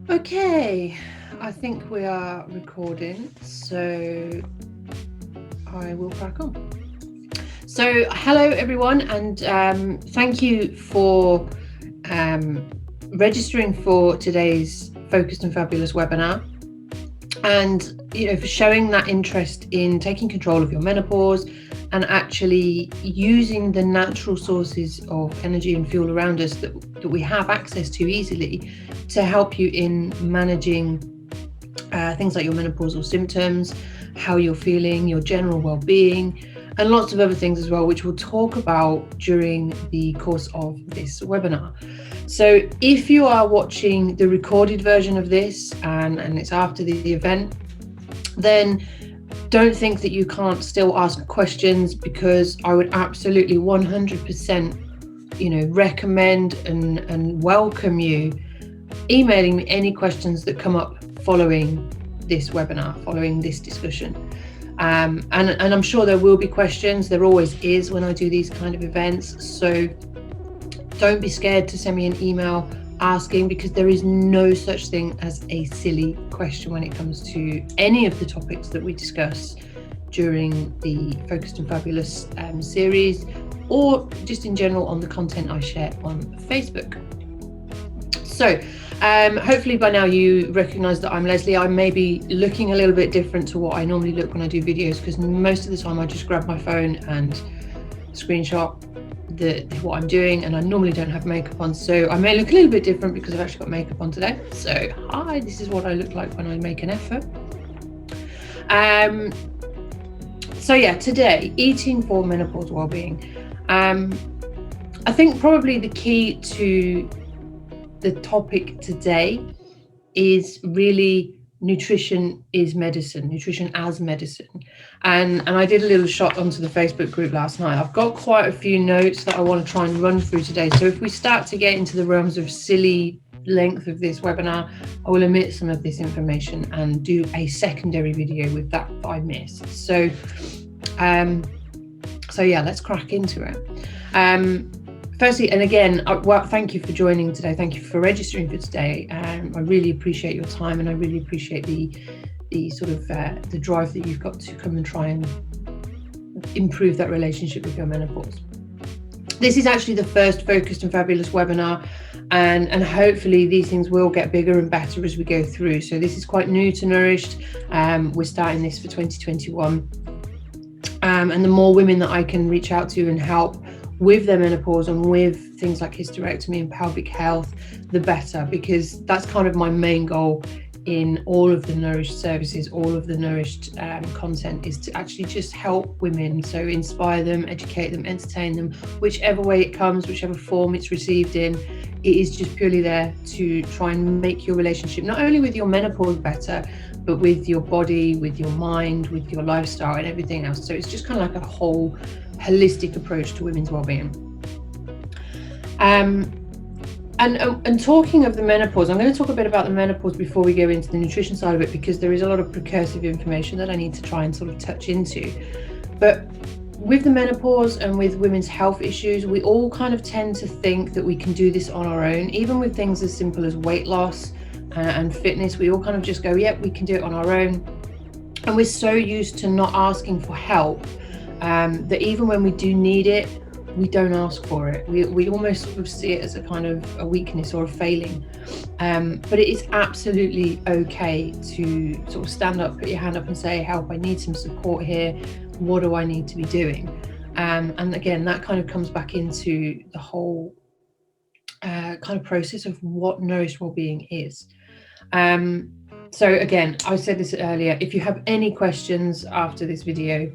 Okay, I think we are recording, so I will crack on. So, hello everyone, and thank you for registering for today's Focused and Fabulous webinar, and for showing that interest in taking control of your menopause and actually using the natural sources of energy and fuel around us that we have access to easily to help you in managing things like your menopausal symptoms, how you're feeling, your general well-being, and lots of other things as well, which we'll talk about during the course of this webinar. So if you are watching the recorded version of this and it's after the event, then don't think that you can't still ask questions, because I would absolutely 100% recommend and welcome you emailing me any questions that come up following this webinar, following this discussion. And I'm sure there will be questions. There always is when I do these kind of events. So don't be scared to send me an email asking, because there is no such thing as a silly question when it comes to any of the topics that we discuss during the Focused and Fabulous series, or just in general on the content I share on Facebook. So hopefully by now you recognise that I'm Leslie. I may be looking a little bit different to what I normally look when I do videos, because most of the time I just grab my phone and screenshot what I'm doing, and I normally don't have makeup on, so I may look a little bit different because I've actually got makeup on today. So hi, this is what I look like when I make an effort. So yeah, today, eating for menopause well-being. I think probably the key to the topic today is really nutrition is medicine, nutrition as medicine. And I did a little shot onto the Facebook group last night. I've got quite a few notes that I want to try and run through today. So if we start to get into the realms of silly length of this webinar, I will omit some of this information and do a secondary video with that I missed. So yeah, let's crack into it. Firstly, and again, thank you for joining today. Thank you for registering for today. I really appreciate your time, and I really appreciate the sort of the drive that you've got to come and try and improve that relationship with your menopause. This is actually the first Focused and Fabulous webinar, and hopefully these things will get bigger and better as we go through. So this is quite new to Nourished. We're starting this for 2021, and the more women that I can reach out to and help with their menopause and with things like hysterectomy and pelvic health, the better, because that's kind of my main goal in all of the Nourished services, all of the Nourished content, is to actually just help women. So inspire them, educate them, entertain them, whichever way it comes, whichever form it's received in. It is just purely there to try and make your relationship not only with your menopause better, but with your body, with your mind, with your lifestyle and everything else. So it's just kind of like a whole holistic approach to women's well-being. And talking of the menopause, I'm going to talk a bit about the menopause before we go into the nutrition side of it, because there is a lot of precursive information that I need to try and sort of touch into. But with the menopause and with women's health issues, we all kind of tend to think that we can do this on our own. Even with things as simple as weight loss and fitness, we all kind of just go, yep, we can do it on our own. And we're so used to not asking for help that even when we do need it, we don't ask for it. We almost sort of see it as a kind of a weakness or a failing. But it is absolutely okay to sort of stand up, put your hand up and say, help, I need some support here. What do I need to be doing? And again, that kind of comes back into the whole kind of process of what nourished well-being is. So again, I said this earlier, if you have any questions after this video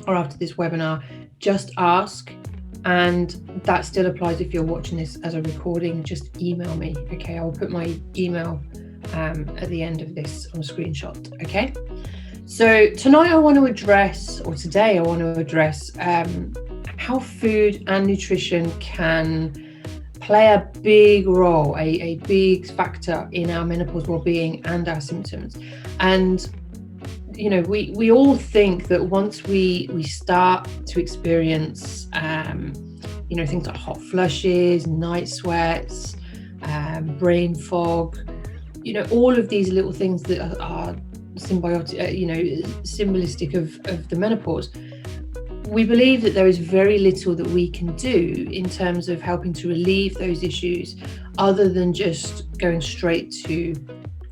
or after this webinar, just ask. And that still applies if you're watching this as a recording. Just email me, okay? I'll put my email at the end of this on a screenshot, okay? So today I want to address how food and nutrition can play a big role, a big factor in our menopause well-being and our symptoms. And we all think that once we start to experience things like hot flushes, night sweats, brain fog, all of these little things that are symbiotic, symbolistic of the menopause, we believe that there is very little that we can do in terms of helping to relieve those issues, other than just going straight to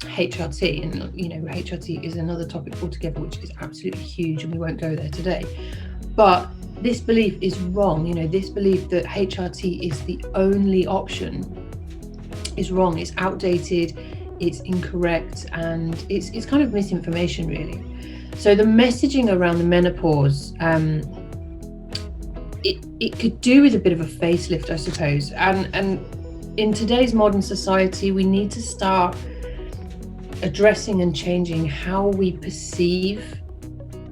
HRT. And HRT is another topic altogether, which is absolutely huge, and we won't go there today. But this belief is wrong. This belief that HRT is the only option is wrong. It's outdated, it's incorrect, and it's kind of misinformation, really. So the messaging around the menopause, it could do with a bit of a facelift, I suppose. And in today's modern society, we need to start addressing and changing how we perceive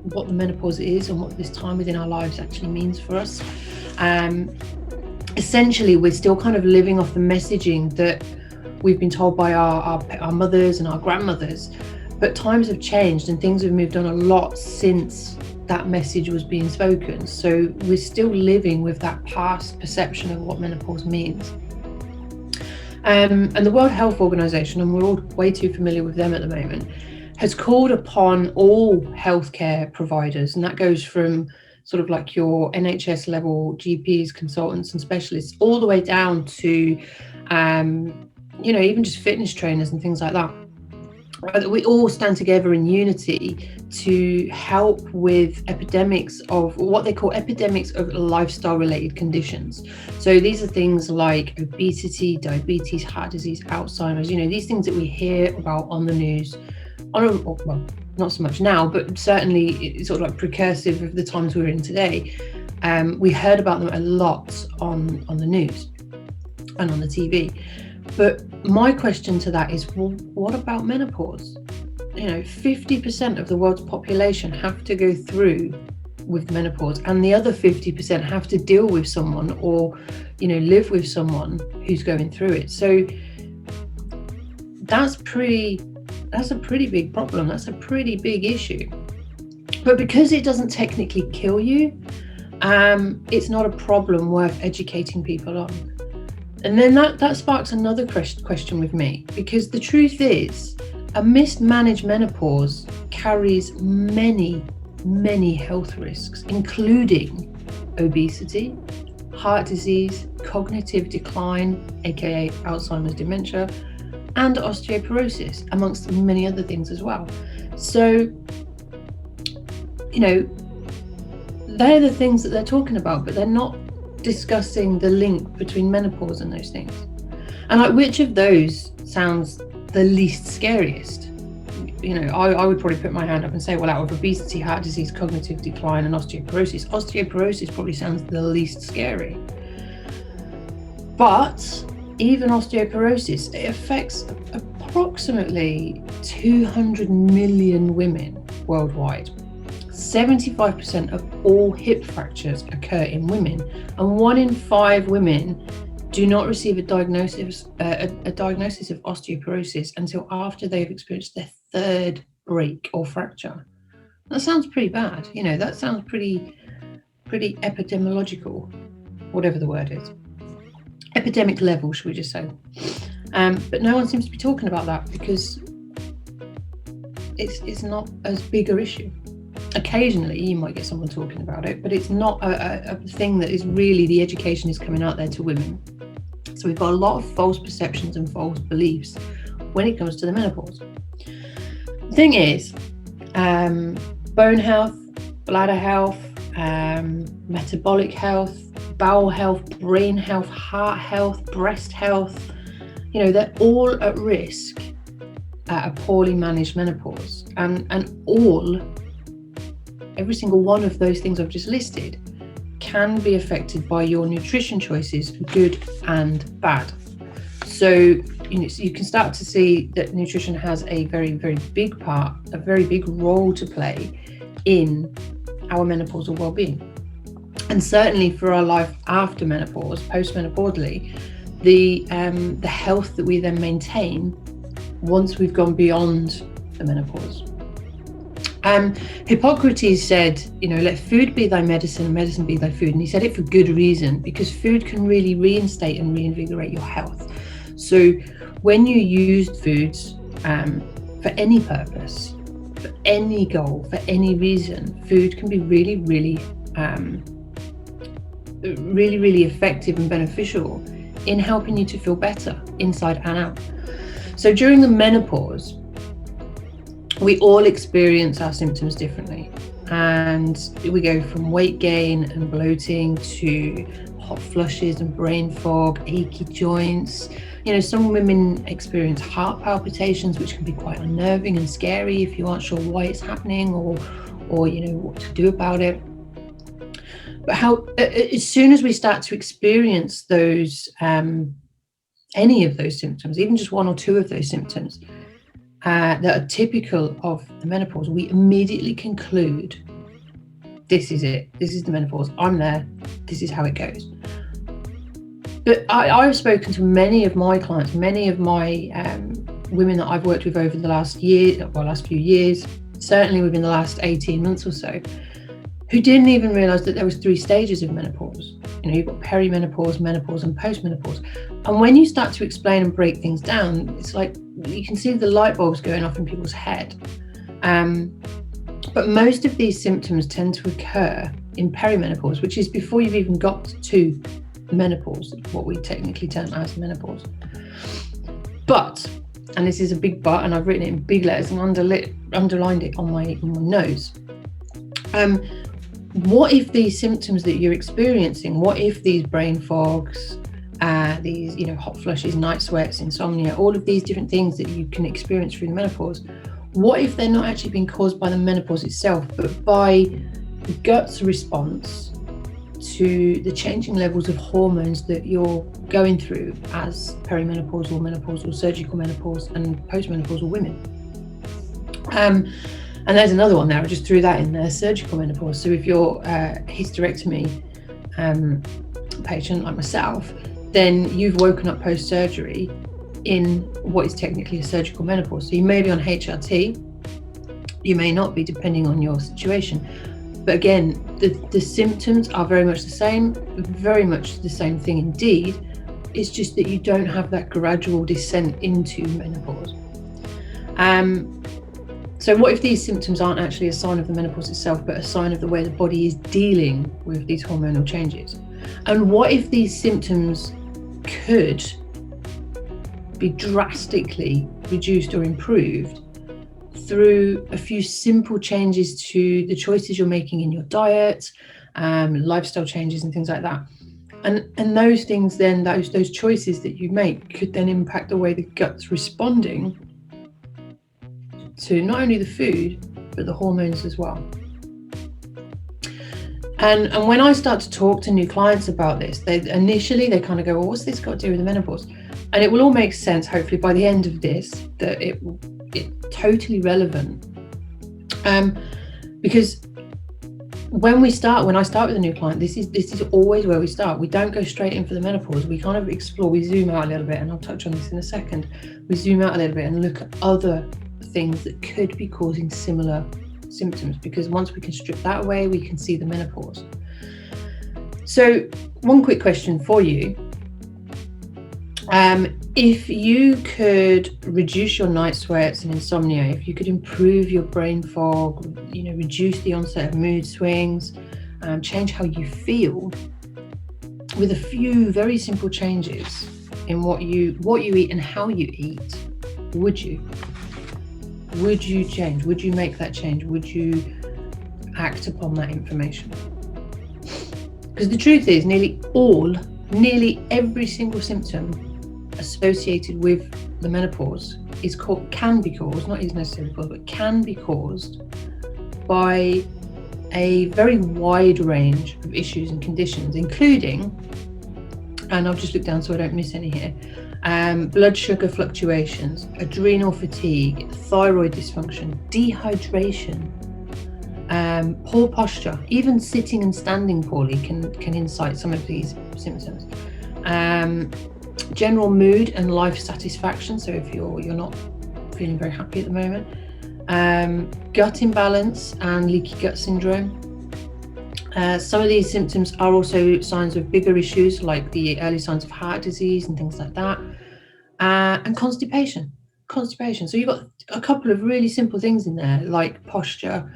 what the menopause is and what this time within our lives actually means for us. Essentially, we're still kind of living off the messaging that we've been told by our mothers and our grandmothers, but times have changed and things have moved on a lot since that message was being spoken. So we're still living with that past perception of what menopause means. And the World Health Organization, and we're all way too familiar with them at the moment, has called upon all healthcare providers, and that goes from sort of like your NHS level GPs, consultants and specialists, all the way down to even just fitness trainers and things like that. We all stand together in unity to help with epidemics of what they call epidemics of lifestyle related conditions. So these are things like obesity, diabetes, heart disease, Alzheimer's, these things that we hear about on the news, well, not so much now, but certainly it's sort of like precursive of the times we're in today. We heard about them a lot on the news and on the TV. But my question to that is, well, what about menopause? 50% of the world's population have to go through with menopause, and the other 50% have to deal with someone or, live with someone who's going through it. So that's a pretty big problem. That's a pretty big issue. But because it doesn't technically kill you, it's not a problem worth educating people on. And then that sparks another question with me, because the truth is, a mismanaged menopause carries many, many health risks, including obesity, heart disease, cognitive decline, aka Alzheimer's dementia, and osteoporosis, amongst many other things as well. So, they're the things that they're talking about, but they're not discussing the link between menopause and those things. And like, which of those sounds the least scariest? I would probably put my hand up and say, well, out of obesity, heart disease, cognitive decline and osteoporosis probably sounds the least scary. But even osteoporosis, it affects approximately 200 million women worldwide. 75% of all hip fractures occur in women, and 1 in 5 women do not receive a diagnosis of osteoporosis until after they've experienced their 3rd break or fracture. That sounds pretty bad. That sounds pretty epidemiological, whatever the word is. Epidemic level, should we just say. But no one seems to be talking about that because it's not as big an issue. Occasionally you might get someone talking about it, but it's not a thing that is really, the education is coming out there to women. So we've got a lot of false perceptions and false beliefs when it comes to the menopause. The thing is, bone health, bladder health, metabolic health, bowel health, brain health, heart health, breast health, they're all at risk at a poorly managed menopause. And every single one of those things I've just listed can be affected by your nutrition choices, good and bad. So you can start to see that nutrition has a very, very big part, a very big role to play in our menopausal well-being. And certainly for our life after menopause, post-menopausally, the health that we then maintain once we've gone beyond the menopause. Hippocrates said, let food be thy medicine and medicine be thy food. And he said it for good reason, because food can really reinstate and reinvigorate your health. So when you use foods for any purpose, for any goal, for any reason, food can be really, really, really effective and beneficial in helping you to feel better inside and out. So during the menopause, we all experience our symptoms differently, and we go from weight gain and bloating to hot flushes and brain fog, achy joints. Some women experience heart palpitations, which can be quite unnerving and scary if you aren't sure why it's happening or what to do about it. But as soon as we start to experience those, any of those symptoms, even just one or two of those symptoms that are typical of the menopause, we immediately conclude, this is it. This is the menopause. I'm there. This is how it goes. But I've spoken to many of my clients, many of my women that I've worked with over the last few years, certainly within the last 18 months or so, who didn't even realize that there was 3 stages of menopause. You've got perimenopause, menopause, and postmenopause. And when you start to explain and break things down, it's like you can see the light bulbs going off in people's head. But most of these symptoms tend to occur in perimenopause, which is before you've even got to menopause, what we technically term as menopause. But, and this is a big but, and I've written it in big letters and underlined it on my notes. What if these symptoms that you're experiencing, what if these brain fogs, these hot flushes, night sweats, insomnia, all of these different things that you can experience through the menopause, what if they're not actually being caused by the menopause itself, but by the gut's response to the changing levels of hormones that you're going through as perimenopausal, menopausal, surgical menopause, and postmenopausal women? And there's another one there, I just threw that in there, surgical menopause. So if you're a hysterectomy patient like myself, then you've woken up post-surgery in what is technically a surgical menopause. So you may be on HRT, you may not be, depending on your situation. But again, the symptoms are very much the same, very much the same thing indeed. It's just that you don't have that gradual descent into menopause. So what if these symptoms aren't actually a sign of the menopause itself, but a sign of the way the body is dealing with these hormonal changes? And what if these symptoms could be drastically reduced or improved through a few simple changes to the choices you're making in your diet, lifestyle changes and things like that? And those things then, those choices that you make could then impact the way the gut's responding to not only the food, but the hormones as well. And when I start to talk to new clients about this, they initially kind of go, well, what's this got to do with the menopause? And it will all make sense, hopefully, by the end of this, that it's totally relevant. Because when I start with a new client, this is always where we start. We don't go straight in for the menopause. We kind of explore, we zoom out a little bit, and I'll touch on this in a second. We zoom out a little bit and look at other things that could be causing similar symptoms, because once we can strip that away, we can see the menopause. So one quick question for you. If you could reduce your night sweats and insomnia, if you could improve your brain fog, reduce the onset of mood swings, change how you feel with a few very simple changes in what you eat and how you eat, would you change? Would you make that change? Would you act upon that information? Because the truth is, nearly every single symptom associated with the menopause can be caused, not is necessarily caused, but can be caused by a very wide range of issues and conditions, including, and I'll just look down so I don't miss any here, blood sugar fluctuations, adrenal fatigue, thyroid dysfunction, dehydration, poor posture. Even sitting and standing poorly can incite some of these symptoms. General mood and life satisfaction, so if you're not feeling very happy at the moment, gut imbalance and leaky gut syndrome. Some of these symptoms are also signs of bigger issues like the early signs of heart disease and things like that, and constipation. constipation. So you've got a couple of really simple things in there, like posture,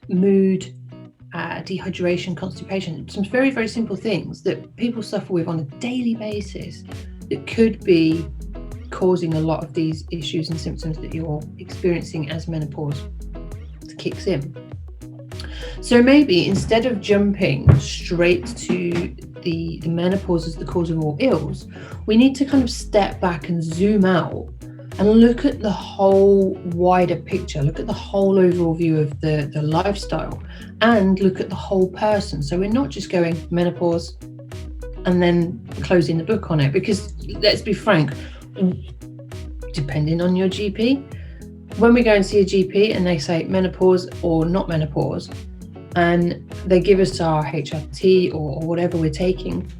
mood, dehydration, constipation. Some very, very simple things that people suffer with on a daily basis that could be causing a lot of these issues and symptoms that you're experiencing as menopause kicks in. So maybe instead of jumping straight to the menopause as the cause of all ills, we need to kind of step back and zoom out and look at the whole wider picture, look at the whole overall view of the lifestyle, and look at the whole person. So we're not just going menopause and then closing the book on it, because let's be frank, depending on your GP, when we go and see a GP and they say menopause or not menopause, and they give us our HRT or whatever we're taking,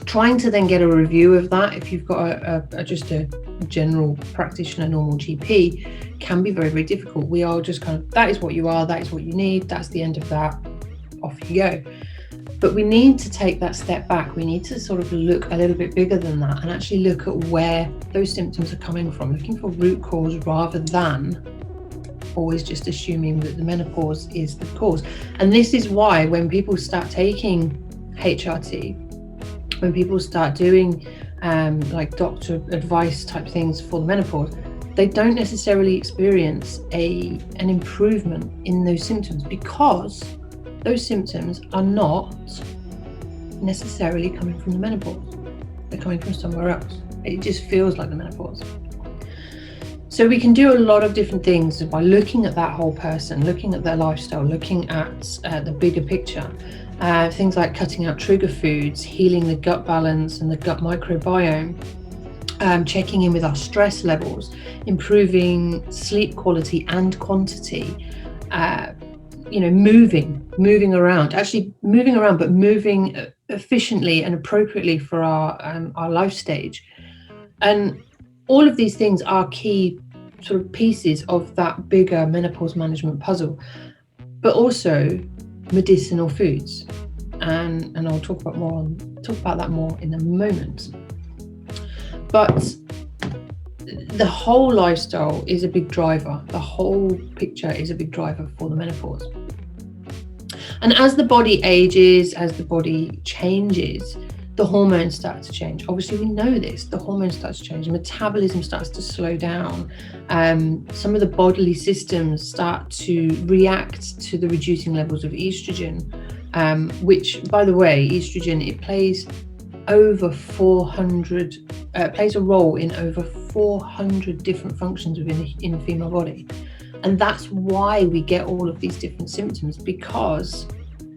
trying to then get a review of that, if you've got just a general practitioner, normal GP, can be very, very difficult. We are just kind of, that is what you are, that is what you need, that's the end of that, off you go. But we need to take that step back. We need to sort of look a little bit bigger than that and actually look at where those symptoms are coming from, looking for root cause rather than always just assuming that the menopause is the cause. And this is why when people start taking HRT, when people start doing like doctor advice type things for the menopause, they don't necessarily experience an improvement in those symptoms, because those symptoms are not necessarily coming from the menopause. They're coming from somewhere else. It just feels like the menopause. So we can do a lot of different things by looking at that whole person, looking at their lifestyle, looking at the bigger picture. Things like cutting out trigger foods, healing the gut balance and the gut microbiome, checking in with our stress levels, improving sleep quality and quantity, moving around, but moving efficiently and appropriately for our life stage. And all of these things are key sort of pieces of that bigger menopause management puzzle, but also medicinal foods. And I'll talk about that more in a moment. But the whole lifestyle is a big driver. The whole picture is a big driver for the menopause. And as the body ages, as the body changes, the hormones start to change. Obviously, we know this. The hormones start to change. Metabolism starts to slow down. Some of the bodily systems start to react to the reducing levels of estrogen, which, by the way, estrogen, it plays a role in over 400 different functions in the female body. And that's why we get all of these different symptoms, because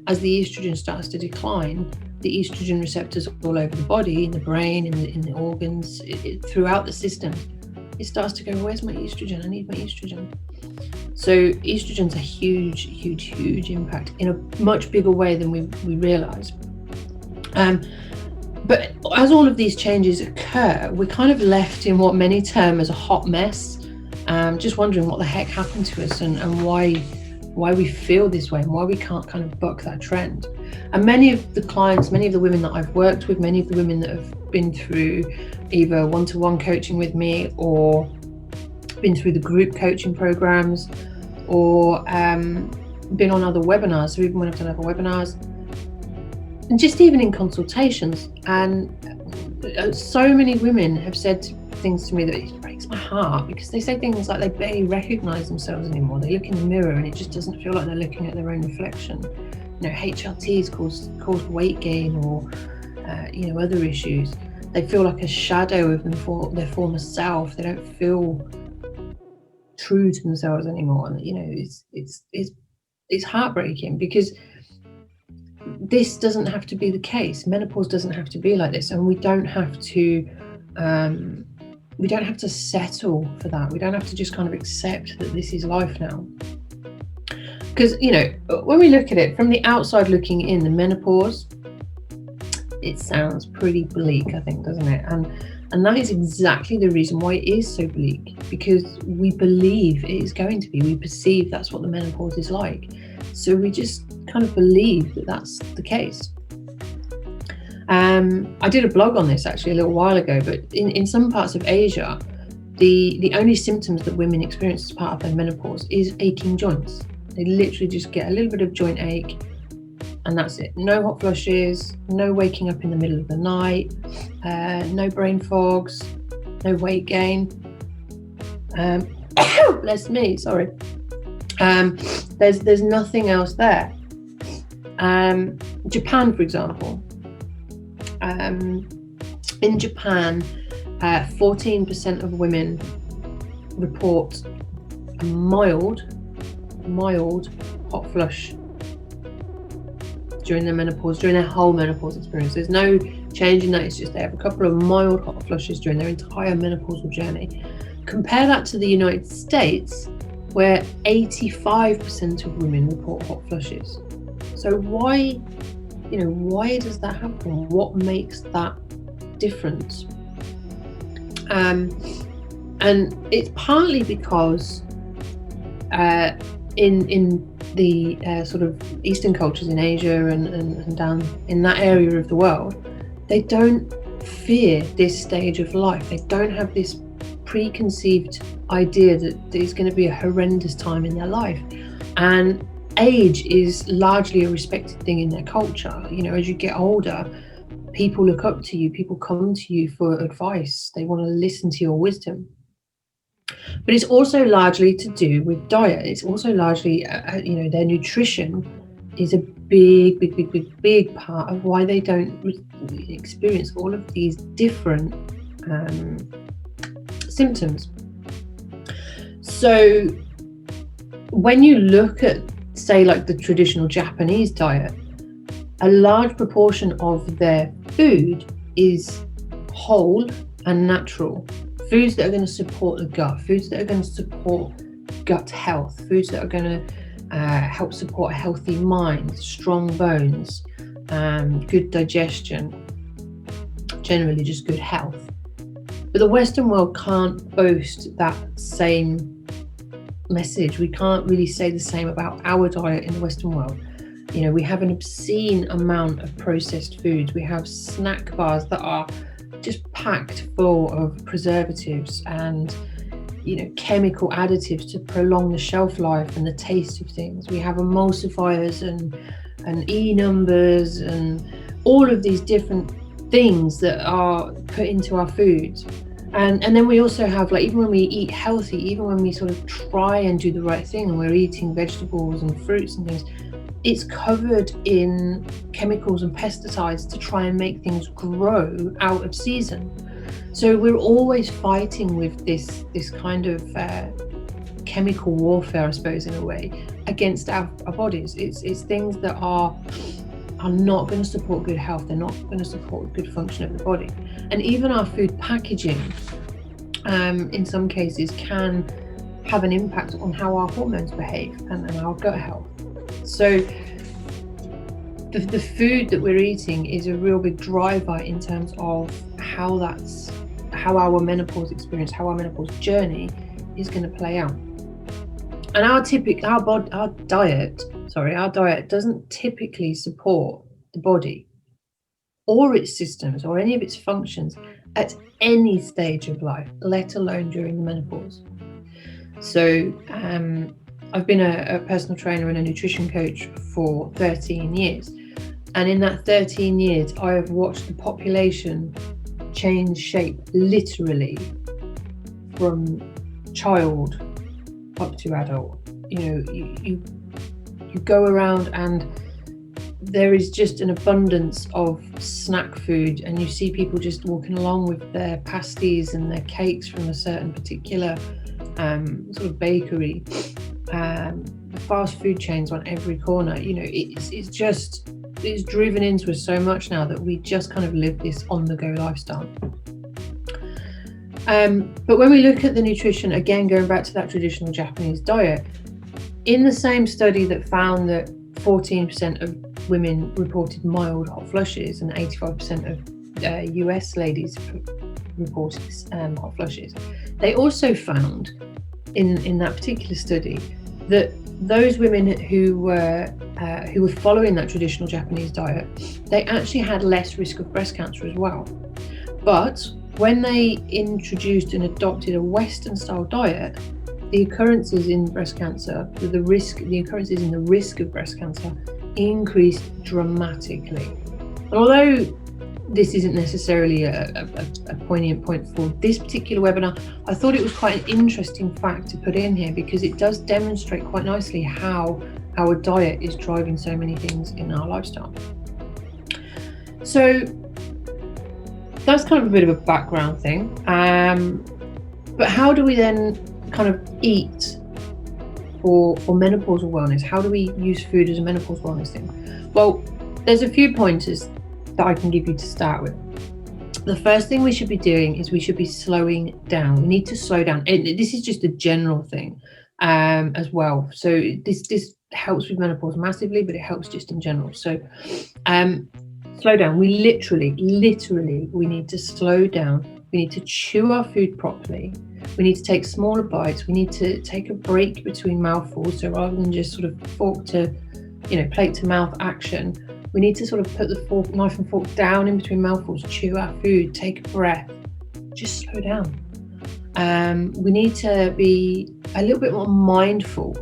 as the estrogen starts to decline, the estrogen receptors all over the body, in the brain, in the organs, throughout the system, it starts to go, where's my estrogen? I need my estrogen. So estrogen's a huge, huge, huge impact in a much bigger way than we realise. But as all of these changes occur, we're kind of left in what many term as a hot mess, just wondering what the heck happened to us and why we feel this way and why we can't kind of buck that trend. And many of the clients, many of the women that I've worked with, many of the women that have been through either one-to-one coaching with me or been through the group coaching programs or been on other webinars. So even when I've done other webinars and just even in consultations, and so many women have said things to me that it breaks my heart, because they say things like they barely recognize themselves anymore. They look in the mirror and it just doesn't feel like they're looking at their own reflection. HRTs cause weight gain or other issues. They feel like a shadow of their former self. They don't feel true to themselves anymore. And it's heartbreaking, because this doesn't have to be the case. Menopause doesn't have to be like this, and we don't have to settle for that. We don't have to just kind of accept that this is life now. Because when we look at it from the outside looking in, the menopause, it sounds pretty bleak, I think, doesn't it? And that is exactly the reason why it is so bleak, because we believe it is going to be. We perceive that's what the menopause is like. So we just kind of believe that that's the case. I did a blog on this actually a little while ago, but in some parts of Asia, the only symptoms that women experience as part of their menopause is aching joints. They literally just get a little bit of joint ache, and that's it. No hot flushes, no waking up in the middle of the night, no brain fogs, no weight gain. Bless me, sorry. There's nothing else there. Japan, for example. In Japan, 14% of women report a mild hot flush during their menopause, during their whole menopause experience. There's no change in that, it's just they have a couple of mild hot flushes during their entire menopausal journey. Compare that to the United States, where 85% of women report hot flushes. So why does that happen? What makes that difference? And it's partly because in the sort of Eastern cultures in Asia and down in that area of the world, they don't fear this stage of life. They don't have this preconceived idea that it's going to be a horrendous time in their life. And age is largely a respected thing in their culture. As you get older, people look up to you, people come to you for advice, they want to listen to your wisdom. But it's also largely to do with diet. It's also largely, their nutrition is a big part of why they don't experience all of these different symptoms. So when you look at, say, like the traditional Japanese diet, a large proportion of their food is whole and natural. Foods that are going to support the gut, foods that are going to support gut health, foods that are going to help support a healthy mind, strong bones, good digestion, generally just good health. But the Western world can't boast that same message. We can't really say the same about our diet in the Western world. We have an obscene amount of processed foods. We have snack bars that are just packed full of preservatives and chemical additives to prolong the shelf life and the taste of things. We have emulsifiers and E numbers and all of these different things that are put into our foods. And then we also have, like, even when we eat healthy, even when we sort of try and do the right thing and we're eating vegetables and fruits and things, it's covered in chemicals and pesticides to try and make things grow out of season. So we're always fighting with this kind of chemical warfare, I suppose, in a way, against our bodies. It's things that are not going to support good health. They're not going to support good function of the body. And even our food packaging, in some cases, can have an impact on how our hormones behave and our gut health. So the food that we're eating is a real big driver in terms of how our menopause experience, how our menopause journey is going to play out. And our diet doesn't typically support the body or its systems or any of its functions at any stage of life, let alone during the menopause. So I've been a personal trainer and a nutrition coach for 13 years. And in that 13 years, I have watched the population change shape literally from child up to adult. You go around and there is just an abundance of snack food, and you see people just walking along with their pasties and their cakes from a certain particular sort of bakery. The fast food chains on every corner. It's driven into us so much now that we just kind of live this on-the-go lifestyle. But when we look at the nutrition, again, going back to that traditional Japanese diet, in the same study that found that 14% of women reported mild hot flushes and 85% of US ladies reported hot flushes, they also found in that particular study that those women who were following that traditional Japanese diet, they actually had less risk of breast cancer as well. But when they introduced and adopted a Western style diet, the occurrences in breast cancer, the occurrences in the risk of breast cancer increased dramatically. And although this isn't necessarily a poignant point for this particular webinar, I thought it was quite an interesting fact to put in here, because it does demonstrate quite nicely how our diet is driving so many things in our lifestyle. So that's kind of a bit of a background thing. But how do we then kind of eat for menopausal wellness? How do we use food as a menopausal wellness thing? Well, there's a few pointers that I can give you to start with. The first thing we should be doing is we should be slowing down. We need to slow down. This is just a general thing as well. So this helps with menopause massively, but it helps just in general. So slow down. We literally, we need to slow down. We need to chew our food properly. We need to take smaller bites. We need to take a break between mouthfuls. So rather than just sort of fork to, plate to mouth action, we need to sort of put the knife and fork down in between mouthfuls, chew our food, take a breath, just slow down. We need to be a little bit more mindful.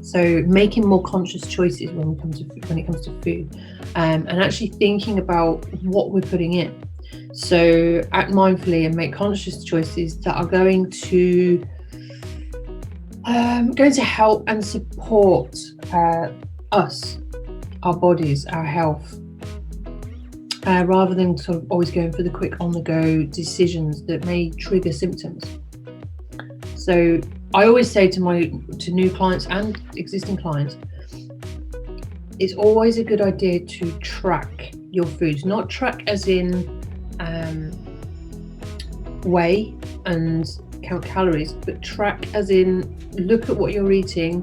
So making more conscious choices when it comes to food, and actually thinking about what we're putting in. So act mindfully and make conscious choices that are going to help and support us, our bodies, our health, rather than sort of always going for the quick on-the-go decisions that may trigger symptoms. So I always say to new clients and existing clients, it's always a good idea to track your foods, not track as in weigh and count calories, but track as in look at what you're eating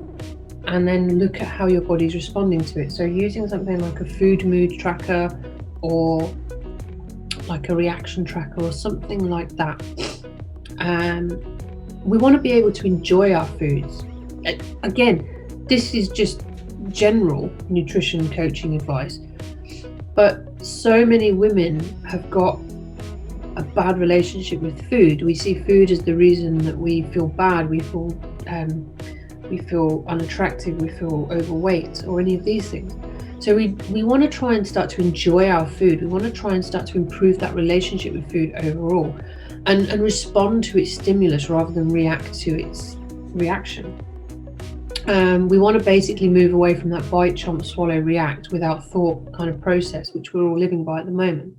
and then look at how your body's responding to it. So using something like a food mood tracker or like a reaction tracker or something like that. We want to be able to enjoy our foods. Again, this is just general nutrition coaching advice, but so many women have got a bad relationship with food. We see food as the reason that we feel bad, we feel unattractive, we feel overweight, or any of these things. So we want to try and start to enjoy our food. We want to try and start to improve that relationship with food overall, and respond to its stimulus rather than react to its reaction. We want to basically move away from that bite, chomp, swallow, react without thought kind of process, which we're all living by at the moment.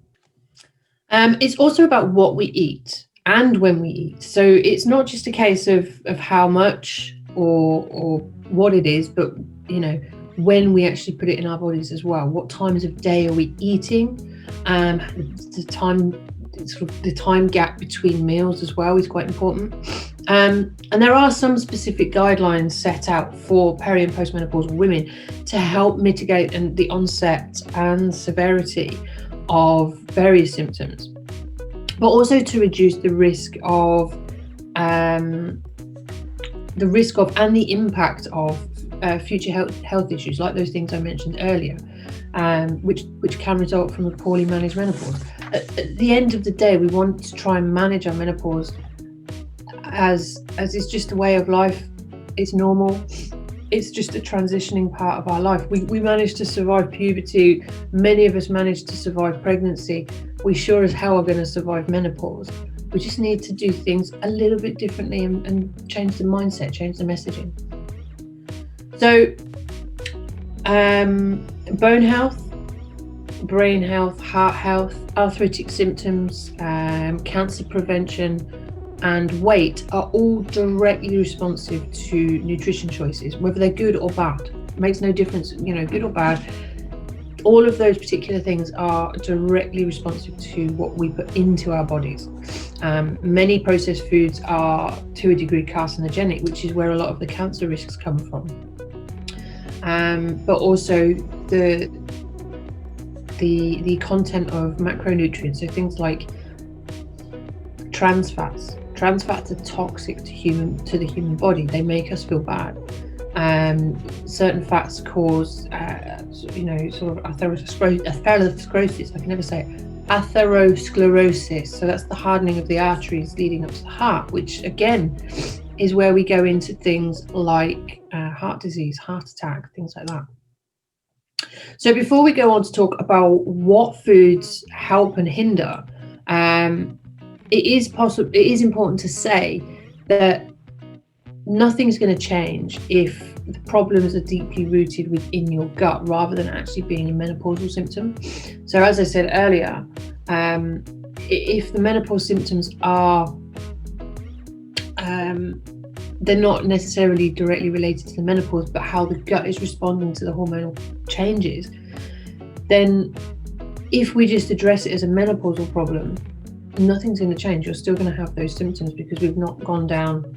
It's also about what we eat and when we eat. So it's not just a case of how much or what it is, but when we actually put it in our bodies as well. What times of day are we eating? The time gap between meals as well is quite important. And there are some specific guidelines set out for peri and postmenopausal women to help mitigate the onset and severity of various symptoms, but also to reduce the risk of and the impact of future health issues, like those things I mentioned earlier, which can result from a poorly managed menopause. At the end of the day, we want to try and manage our menopause as it's just a way of life. It's normal. It's just a transitioning part of our life. We managed to survive puberty. Many of us managed to survive pregnancy. We sure as hell are going to survive menopause. We just need to do things a little bit differently and change the mindset, change the messaging. So, bone health, brain health, heart health, arthritic symptoms, cancer prevention, and weight are all directly responsive to nutrition choices, whether they're good or bad. It makes no difference, good or bad. All of those particular things are directly responsive to what we put into our bodies. Many processed foods are to a degree carcinogenic, which is where a lot of the cancer risks come from. But also the content of macronutrients, so things like trans fats. Trans fats are toxic to the human body. They make us feel bad. Certain fats cause, sort of atherosclerosis. I can never say it. atherosclerosis. So that's the hardening of the arteries leading up to the heart, which again is where we go into things like heart disease, heart attack, things like that. So before we go on to talk about what foods help and hinder, it is important to say that nothing's going to change if the problems are deeply rooted within your gut rather than actually being a menopausal symptom. So as I said earlier, if the menopause symptoms are they're not necessarily directly related to the menopause, but how the gut is responding to the hormonal changes, then if we just address it as a menopausal problem, nothing's going to change. You're still going to have those symptoms because we've not gone down,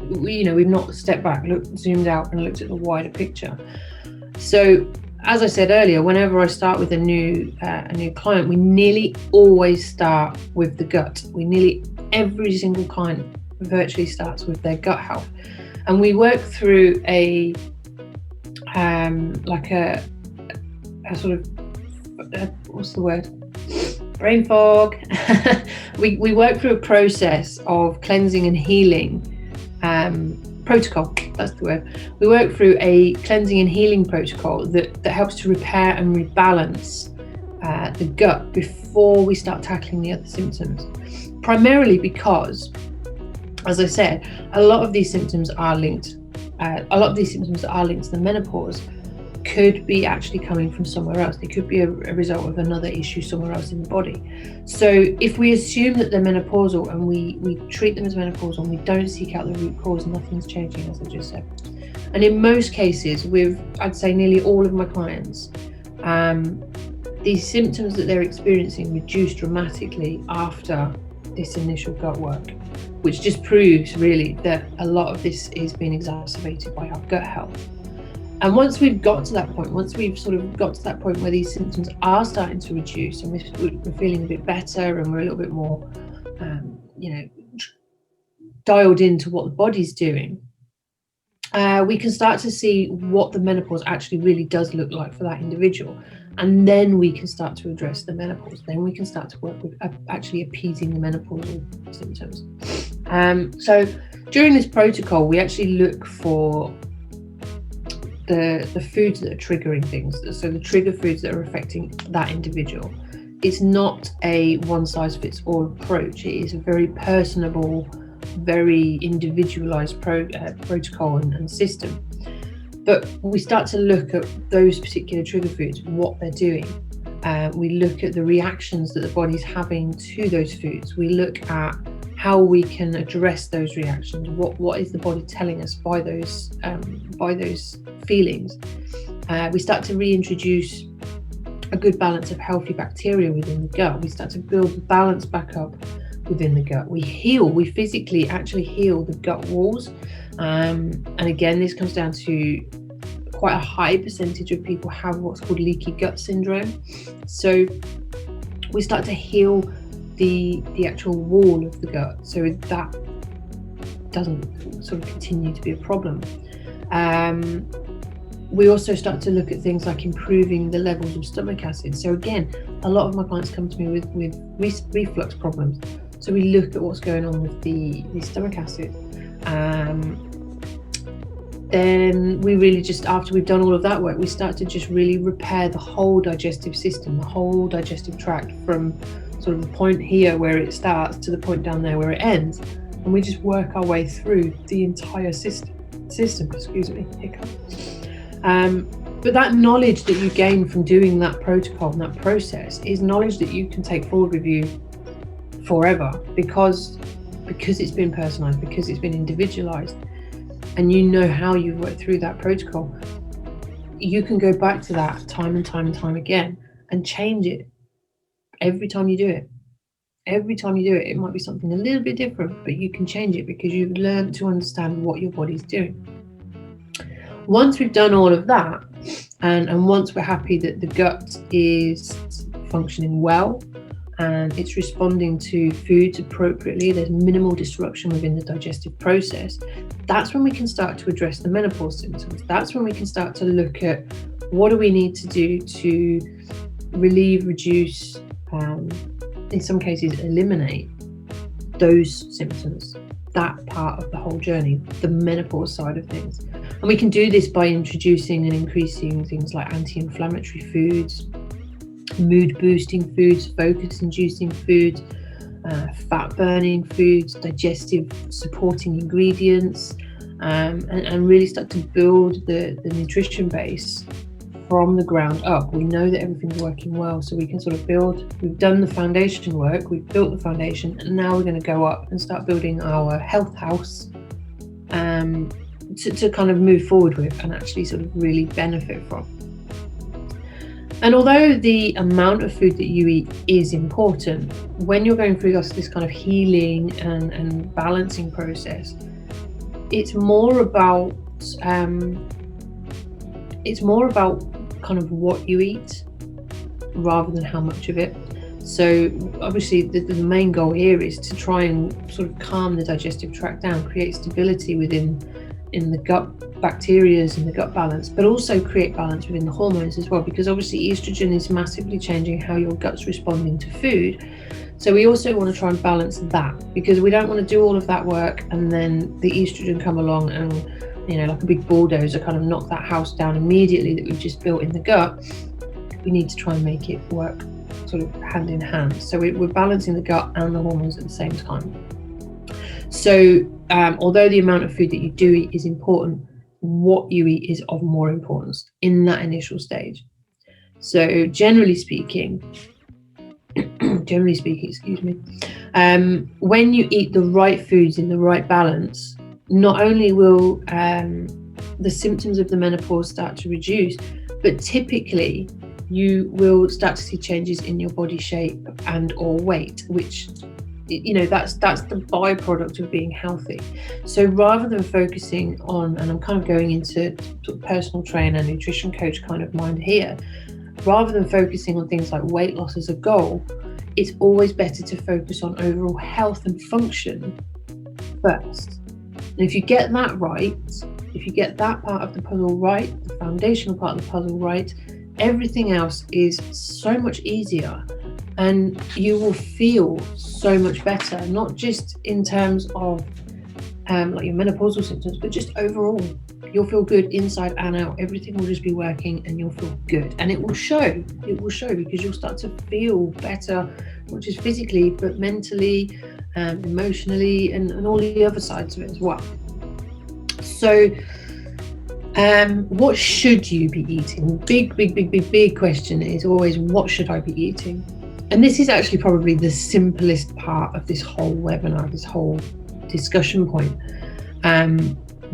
we've not stepped back, zoomed out and looked at the wider picture. So as I said earlier, whenever I start with a new client, we nearly always start with the gut. Every single client virtually starts with their gut health, and we work through a sort of what's the word? Brain fog. we work through a process of cleansing and healing protocol. That's the word. We work through a cleansing and healing protocol that helps to repair and rebalance the gut before we start tackling the other symptoms. Primarily because, as I said, a lot of these symptoms are linked. A lot of these symptoms that are linked to the menopause could be actually coming from somewhere else. They could be a result of another issue somewhere else in the body. So if we assume that they're menopausal and we treat them as menopausal and we don't seek out the root cause, nothing's changing, as I just said. And in most cases, with I'd say nearly all of my clients, these symptoms that they're experiencing reduce dramatically after this initial gut work, which just proves really that a lot of this is being exacerbated by our gut health. And once we've got to that point, once we've sort of got to that point where these symptoms are starting to reduce and we're feeling a bit better and we're a little bit more, dialed into what the body's doing, we can start to see what the menopause actually really does look like for that individual. And then we can start to address the menopause. Then we can start to work with actually appeasing the menopausal symptoms. So during this protocol, we actually look for the foods that are triggering things. So the trigger foods that are affecting that individual. It's not a one-size-fits-all approach. It is a very personable, very individualized protocol and system. But we start to look at those particular trigger foods, what they're doing. We look at the reactions that the body's having to those foods. We look at how we can address those reactions. What is the body telling us by those feelings? We start to reintroduce a good balance of healthy bacteria within the gut. We start to build the balance back up within the gut. We physically actually heal the gut walls. And again, this comes down to quite a high percentage of people have what's called leaky gut syndrome. So we start to heal the actual wall of the gut so that doesn't sort of continue to be a problem. We also start to look at things like improving the levels of stomach acid. So again, a lot of my clients come to me with reflux problems. So we look at what's going on with the stomach acid. Then we really just, after we've done all of that work, we start to just really repair the whole digestive system, the whole digestive tract, from sort of the point here where it starts to the point down there where it ends. And we just work our way through the entire system, hiccup. But that knowledge that you gain from doing that protocol and that process is knowledge that you can take forward with you forever, because it's been personalized, because it's been individualized, and you know how you've worked through that protocol. You can go back to that time and time and time again and change it every time you do it. Every time you do it, it might be something a little bit different, but you can change it because you've learned to understand what your body's doing. Once we've done all of that, and once we're happy that the gut is functioning well and it's responding to foods appropriately, there's minimal disruption within the digestive process, that's when we can start to address the menopause symptoms. That's when we can start to look at what do we need to do to relieve, reduce in some cases, eliminate those symptoms, that part of the whole journey, the menopause side of things. And we can do this by introducing and increasing things like anti-inflammatory foods, mood boosting foods, focus inducing foods, fat burning foods, digestive supporting ingredients, and really start to build the nutrition base from the ground up. We know that everything's working well, so we can sort of build. We've done the foundation work, we've built the foundation, and now we're going to go up and start building our health house to kind of move forward with and actually sort of really benefit from. And although the amount of food that you eat is important, when you're going through this kind of healing and balancing process, it's more about kind of what you eat rather than how much of it. So obviously the main goal here is to try and sort of calm the digestive tract down, create stability in the gut bacteria and the gut balance, but also create balance within the hormones as well, because obviously estrogen is massively changing how your gut's responding to food. So we also want to try and balance that, because we don't want to do all of that work and then the estrogen come along and, you know, like a big bulldozer, kind of knock that house down immediately that we've just built in the gut. We need to try and make it work sort of hand in hand. So we're balancing the gut and the hormones at the same time. So although the amount of food that you do eat is important, what you eat is of more importance in that initial stage. So generally speaking, excuse me, when you eat the right foods in the right balance, not only will the symptoms of the menopause start to reduce, but typically you will start to see changes in your body shape and or weight, which, you know, that's the byproduct of being healthy. So rather than focusing on, and I'm kind of going into sort of personal trainer, nutrition coach kind of mind here, rather than focusing on things like weight loss as a goal, it's always better to focus on overall health and function first. And if you get that right, if you get that part of the puzzle right, the foundational part of the puzzle right, everything else is so much easier and you will feel so much better, not just in terms of like your menopausal symptoms, but just overall. You'll feel good inside and out. Everything will just be working and you'll feel good. And it will show because you'll start to feel better, not just physically, but mentally, emotionally, and all the other sides of it as well. So what should you be eating? Big question is always, what should I be eating? And this is actually probably the simplest part of this whole webinar, this whole discussion point.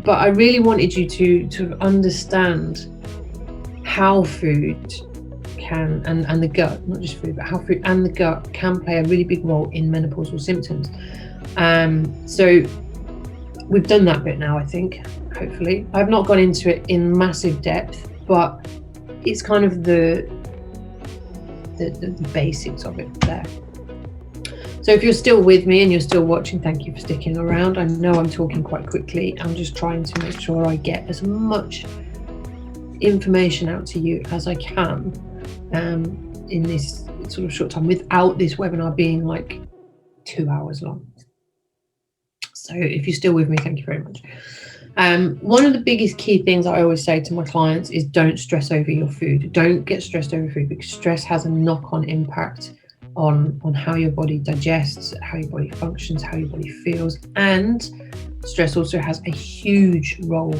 But I really wanted you to understand how food can, and the gut, not just food, but how food and the gut can play a really big role in menopausal symptoms. So we've done that bit now, I think, hopefully. I've not gone into it in massive depth, but it's kind of the basics of it there. So if you're still with me and you're still watching, thank you for sticking around. I know I'm talking quite quickly. I'm just trying to make sure I get as much information out to you as I can in this sort of short time, without this webinar being like 2 hours long. So if you're still with me, thank you very much. One of the biggest key things I always say to my clients is don't stress over your food. Don't get stressed over food, because stress has a knock-on impact on how your body digests, how your body functions, how your body feels. And stress also has a huge role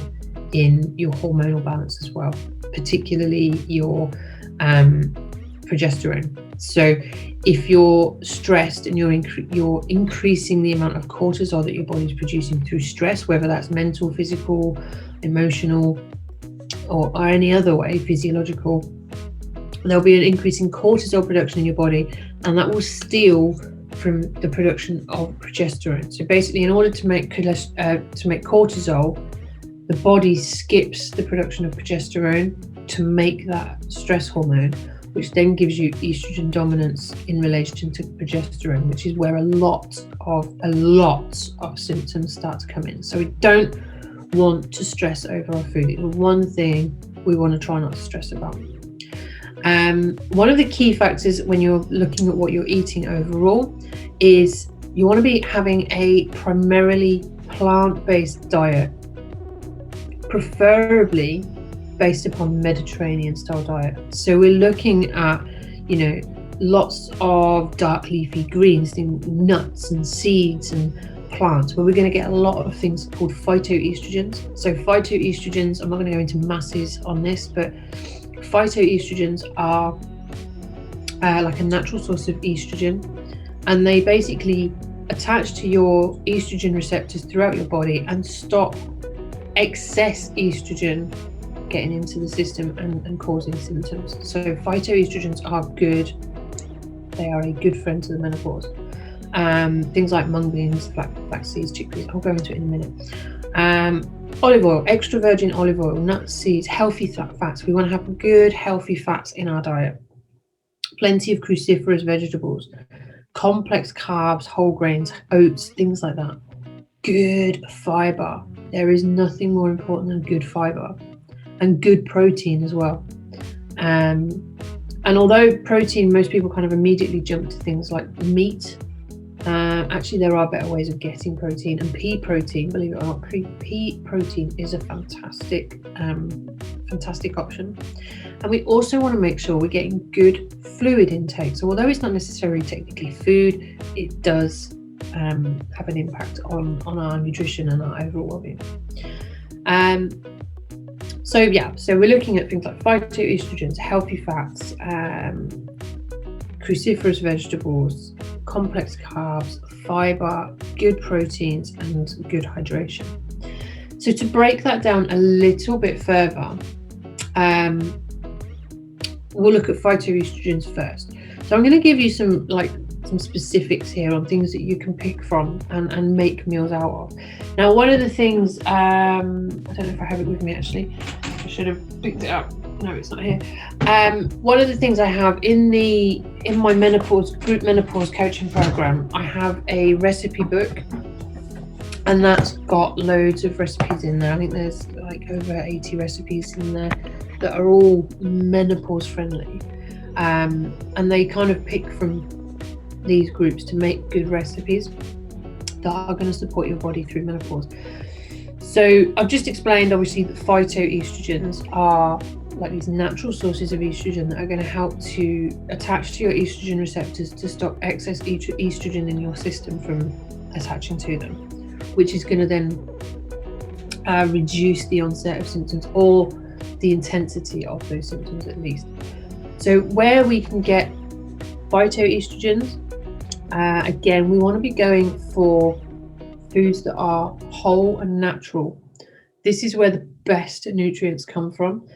in your hormonal balance as well, particularly your progesterone. So if you're stressed and you're increasing the amount of cortisol that your body's producing through stress, whether that's mental, physical, emotional, or any other way, physiological, there'll be an increase in cortisol production in your body, and that will steal from the production of progesterone. So basically, in order to make cortisol, the body skips the production of progesterone to make that stress hormone, which then gives you estrogen dominance in relation to progesterone, which is where a lot of symptoms start to come in. So we don't want to stress over our food. It's the one thing we want to try not to stress about. One of the key factors when you're looking at what you're eating overall is you want to be having a primarily plant-based diet, preferably based upon Mediterranean style diet. So we're looking at, lots of dark leafy greens, nuts and seeds and plants, where we're going to get a lot of things called phytoestrogens. So phytoestrogens, I'm not going to go into masses on this, but phytoestrogens are like a natural source of estrogen, and they basically attach to your estrogen receptors throughout your body and stop excess estrogen getting into the system and causing symptoms. So phytoestrogens are good. They are a good friend to the menopause. Things like mung beans, flax seeds, chickpeas, I'll go into it in a minute. Olive oil, extra virgin olive oil, nuts, seeds, healthy fats. We want to have good healthy fats in our diet. Plenty of cruciferous vegetables, complex carbs, whole grains, oats, things like that. Good fiber. There is nothing more important than good fiber, and good protein as well. And although protein, most people kind of immediately jump to things like meat. Actually, there are better ways of getting protein, and pea protein, believe it or not, pea protein is a fantastic option. And we also want to make sure we're getting good fluid intake. So although it's not necessarily technically food, it does have an impact on our nutrition and our overall well-being. So we're looking at things like phytoestrogens, healthy fats, cruciferous vegetables, complex carbs, fiber, good proteins, and good hydration. So to break that down a little bit further, we'll look at phytoestrogens first. So I'm going to give you some specifics here on things that you can pick from and make meals out of. Now, one of the things, I don't know if I have it with me actually, I should have picked it up. No, it's not here. One of the things I have in my group menopause coaching program, I have a recipe book, and that's got loads of recipes in there. I think there's like over 80 recipes in there that are all menopause friendly, and they kind of pick from these groups to make good recipes that are going to support your body through menopause. So I've just explained obviously that phytoestrogens are like these natural sources of estrogen that are going to help to attach to your estrogen receptors to stop excess estrogen in your system from attaching to them, which is going to then reduce the onset of symptoms or the intensity of those symptoms at least. So where we can get phytoestrogens, again, we want to be going for foods that are whole and natural. This is where the best nutrients come from.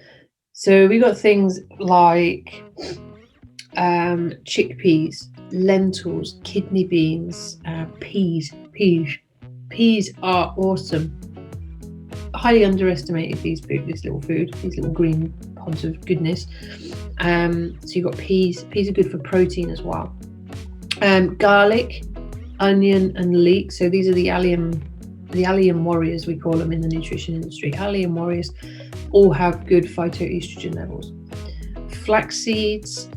So we got things like chickpeas, lentils, kidney beans, peas. Peas are awesome. Highly underestimated this little food, these little green pods of goodness. So you've got peas. Peas are good for protein as well. Garlic, onion, and leek. So these are the allium warriors, we call them in the nutrition industry. Allium warriors all have good phytoestrogen levels. Flax seeds,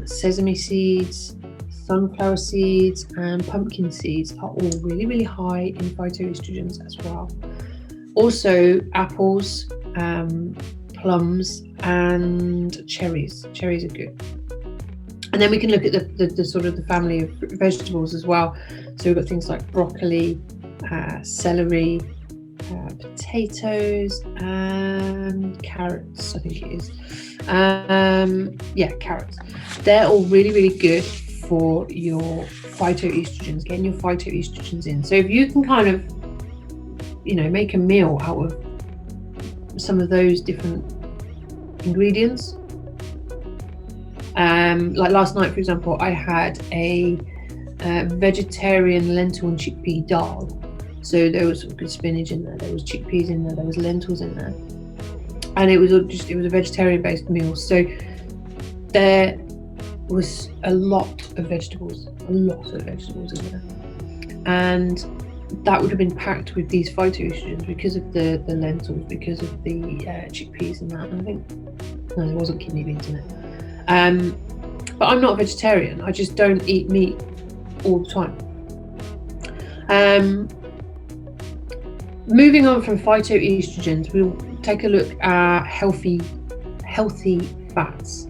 sesame seeds, sunflower seeds, and pumpkin seeds are all really, really high in phytoestrogens as well. Also, apples, plums, and cherries. Cherries are good. And then we can look at the sort of the family of vegetables as well. So we've got things like broccoli, celery, potatoes, and carrots, I think it is. Carrots. They're all really, really good for your phytoestrogens, getting your phytoestrogens in. So if you can kind of, make a meal out of some of those different ingredients. Like last night, for example, I had a vegetarian lentil and chickpea dal. So there was some good spinach in there, there was chickpeas in there was lentils in there, and it was a vegetarian based meal. So there was a lot of vegetables in there, and that would have been packed with these phytoestrogens because of the lentils, because of the chickpeas and that. And I think there wasn't kidney beans in it. But I'm not a vegetarian. I just don't eat meat all the time. Moving on from phytoestrogens, we'll take a look at healthy fats.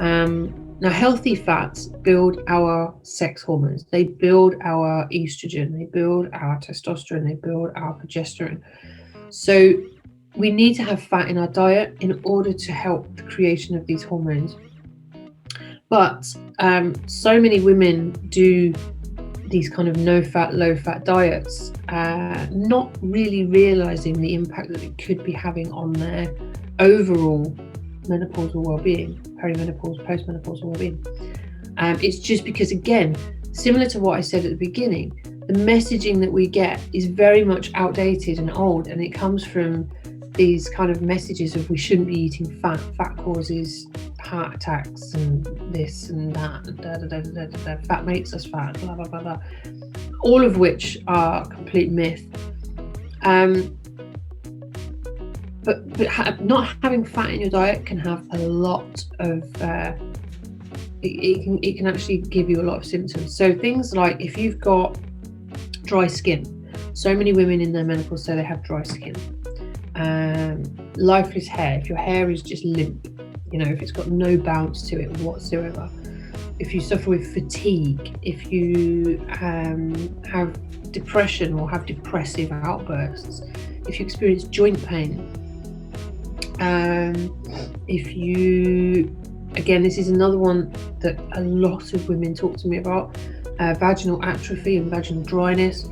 Now, healthy fats build our sex hormones. They build our estrogen. They build our testosterone. They build our progesterone. So we need to have fat in our diet in order to help the creation of these hormones. But so many women do these kind of no-fat, low-fat diets, not really realizing the impact that it could be having on their overall menopausal well-being, perimenopause, postmenopausal well-being. It's just because, again, similar to what I said at the beginning, the messaging that we get is very much outdated and old, and it comes from these kind of messages of we shouldn't be eating fat. Fat causes heart attacks and this and that, and fat makes us fat, blah, blah, blah, blah. All of which are complete myth. But not having fat in your diet can have a lot of, it can actually give you a lot of symptoms. So things like if you've got dry skin, so many women in their menopause say they have dry skin. Lifeless hair, if your hair is just limp, if it's got no bounce to it whatsoever, if you suffer with fatigue, if you have depression or have depressive outbursts, if you experience joint pain, if you, again, this is another one that a lot of women talk to me about, vaginal atrophy and vaginal dryness,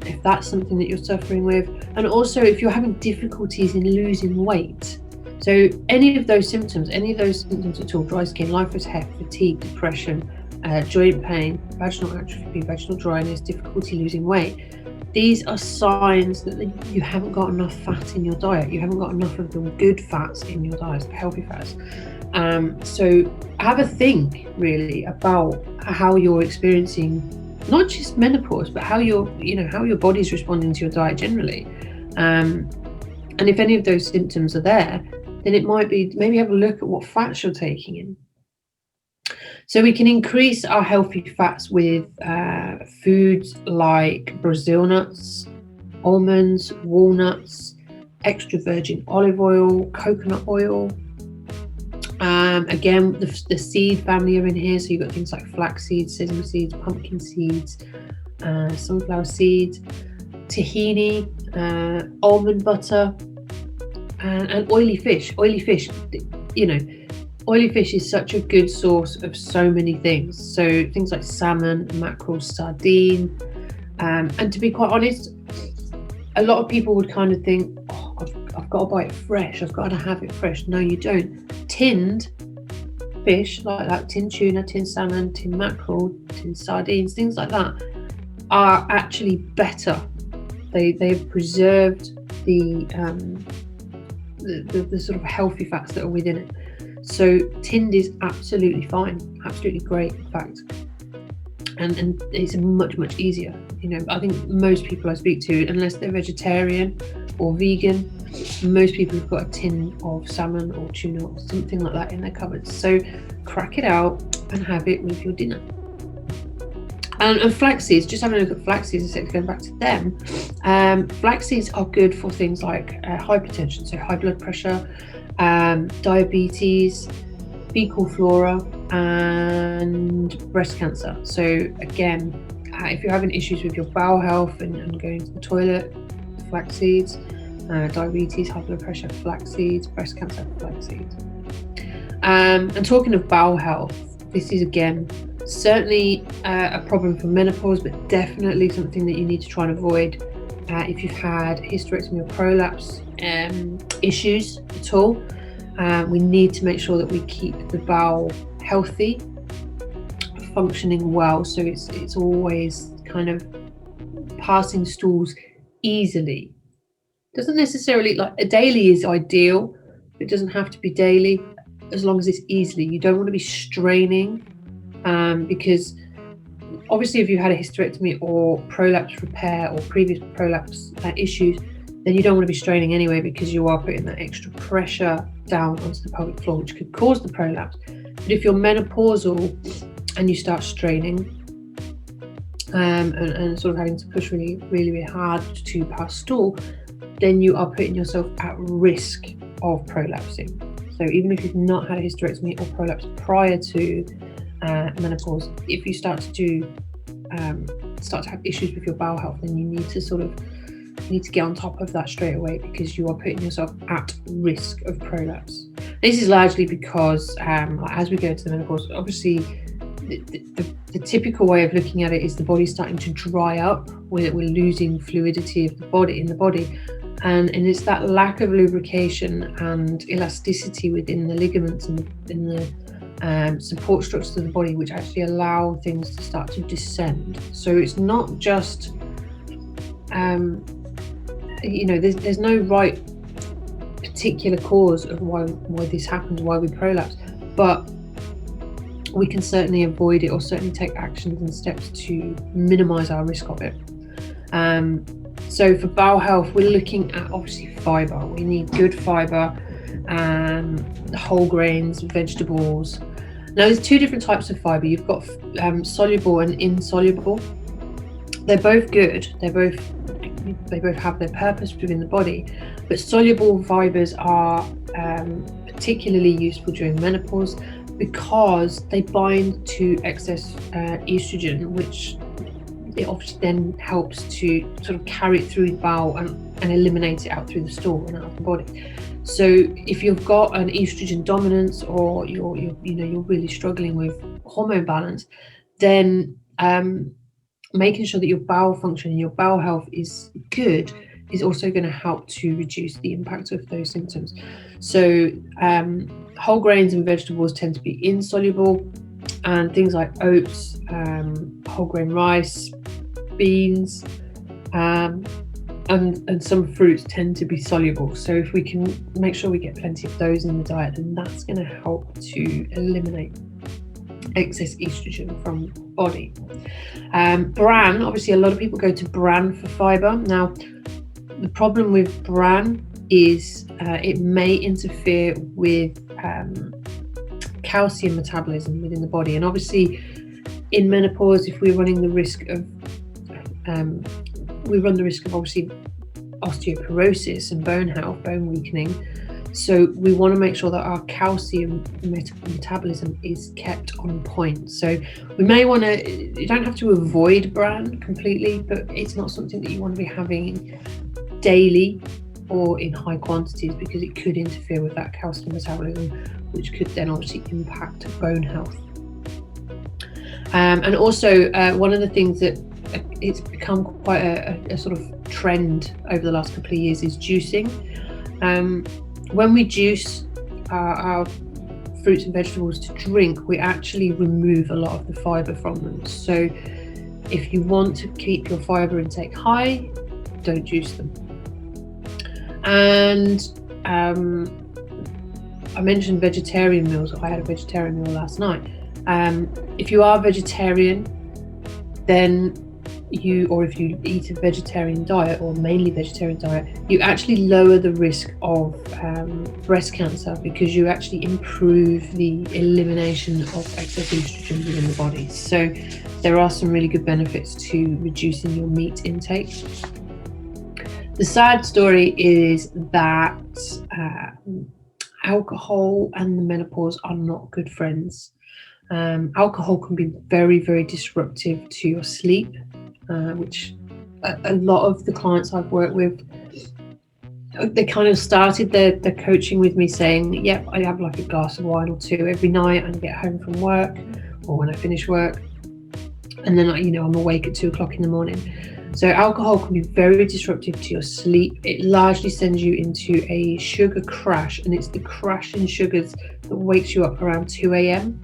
if that's something that you're suffering with, and also if you're having difficulties in losing weight. So any of those symptoms at all, dry skin, lifeless hair, fatigue, depression, joint pain, vaginal atrophy, vaginal dryness, difficulty losing weight, these are signs that you haven't got enough fat in your diet. You haven't got enough of the good fats in your diet, the healthy fats. So have a think really about how you're experiencing not just menopause, but how your body's responding to your diet generally. And if any of those symptoms are there, then it might be maybe have a look at what fats you're taking in. So we can increase our healthy fats with foods like Brazil nuts, almonds, walnuts, extra virgin olive oil, coconut oil. Again, the seed family are in here. So you've got things like flax seeds, sesame seeds, pumpkin seeds, sunflower seeds, tahini, almond butter, and oily fish. Oily fish, oily fish is such a good source of so many things. So things like salmon, mackerel, sardine. And to be quite honest, a lot of people would kind of think, oh, I've got to buy it fresh. I've got to have it fresh. No, you don't. Tinned fish, like that, tinned tuna, tinned salmon, tinned mackerel, tinned sardines, things like that, are actually better. They've preserved the sort of healthy fats that are within it. So tinned is absolutely fine, absolutely great, in fact. And it's much, much easier. I think most people I speak to, unless they're vegetarian or vegan, most people have got a tin of salmon or tuna or something like that in their cupboards. So crack it out and have it with your dinner. And flax seeds, just having a look at flax seeds, going back to them, flax seeds are good for things like hypertension, so high blood pressure, diabetes, fecal flora, and breast cancer. So again, if you're having issues with your bowel health and going to the toilet, flax seeds, diabetes, high blood pressure, flax seeds, breast cancer, flax seeds. And talking of bowel health, this is again certainly a problem for menopause, but definitely something that you need to try and avoid if you've had hysterectomy or prolapse issues at all. We need to make sure that we keep the bowel healthy, functioning well, so it's always kind of passing stools easily. Doesn't necessarily, like, a daily is ideal, but it doesn't have to be daily, as long as it's easily. You don't want to be straining, because obviously if you had a hysterectomy or prolapse repair or previous prolapse issues, then you don't want to be straining anyway, because you are putting that extra pressure down onto the pelvic floor, which could cause the prolapse. But if you're menopausal and you start straining and sort of having to push really, really, really hard to pass stool, then you are putting yourself at risk of prolapsing. So even if you've not had a hysterectomy or prolapse prior to menopause, if you start to have issues with your bowel health, then you need to get on top of that straight away, because you are putting yourself at risk of prolapse. This is largely because as we go to the menopause, obviously the typical way of looking at it is the body starting to dry up. We're losing fluidity of the body in the body, and it's that lack of lubrication and elasticity within the ligaments and in the support structures of the body, which actually allow things to start to descend. So it's not just there's no right particular cause of why this happens, why we prolapse, but we can certainly avoid it, or certainly take actions and steps to minimize our risk of it. So for bowel health, we're looking at obviously fiber. We need good fiber, whole grains, vegetables. Now there's two different types of fiber. You've got soluble and insoluble. They're both good. They both have their purpose within the body, but soluble fibers are particularly useful during menopause because they bind to excess estrogen, which it obviously then helps to sort of carry it through the bowel and eliminate it out through the stool and out of the body. So if you've got an estrogen dominance, or you're really struggling with hormone balance, then making sure that your bowel function and your bowel health is good is also going to help to reduce the impact of those symptoms. So whole grains and vegetables tend to be insoluble, and things like oats, whole grain rice, beans, and some fruits tend to be soluble. So if we can make sure we get plenty of those in the diet, then that's going to help to eliminate excess estrogen from the body. Bran, obviously a lot of people go to bran for fiber. Now the problem with bran is it may interfere with calcium metabolism within the body, and obviously in menopause, if we're running the risk of obviously osteoporosis and bone weakening. So we want to make sure that our calcium metabolism is kept on point. So we may want to, you don't have to avoid bran completely, but it's not something that you want to be having daily or in high quantities, because it could interfere with that calcium metabolism, which could then obviously impact bone health. And also one of the things that it's become quite a sort of trend over the last couple of years is juicing. When we juice our fruits and vegetables to drink, we actually remove a lot of the fiber from them. So if you want to keep your fiber intake high, don't juice them. And I mentioned vegetarian meals. I had a vegetarian meal last night. If you are vegetarian, then if you eat a vegetarian diet, or mainly vegetarian diet, you actually lower the risk of breast cancer, because you actually improve the elimination of excess estrogen within the body. So there are some really good benefits to reducing your meat intake. The sad story is that alcohol and the menopause are not good friends. Alcohol can be very, very disruptive to your sleep, which a lot of the clients I've worked with, they kind of started their coaching with me saying, yep, I have like a glass of wine or two every night and get home from work, or when I finish work, and then I'm awake at 2 o'clock in the morning. So alcohol can be very disruptive to your sleep. It largely sends you into a sugar crash, and it's the crash in sugars that wakes you up around 2 a.m.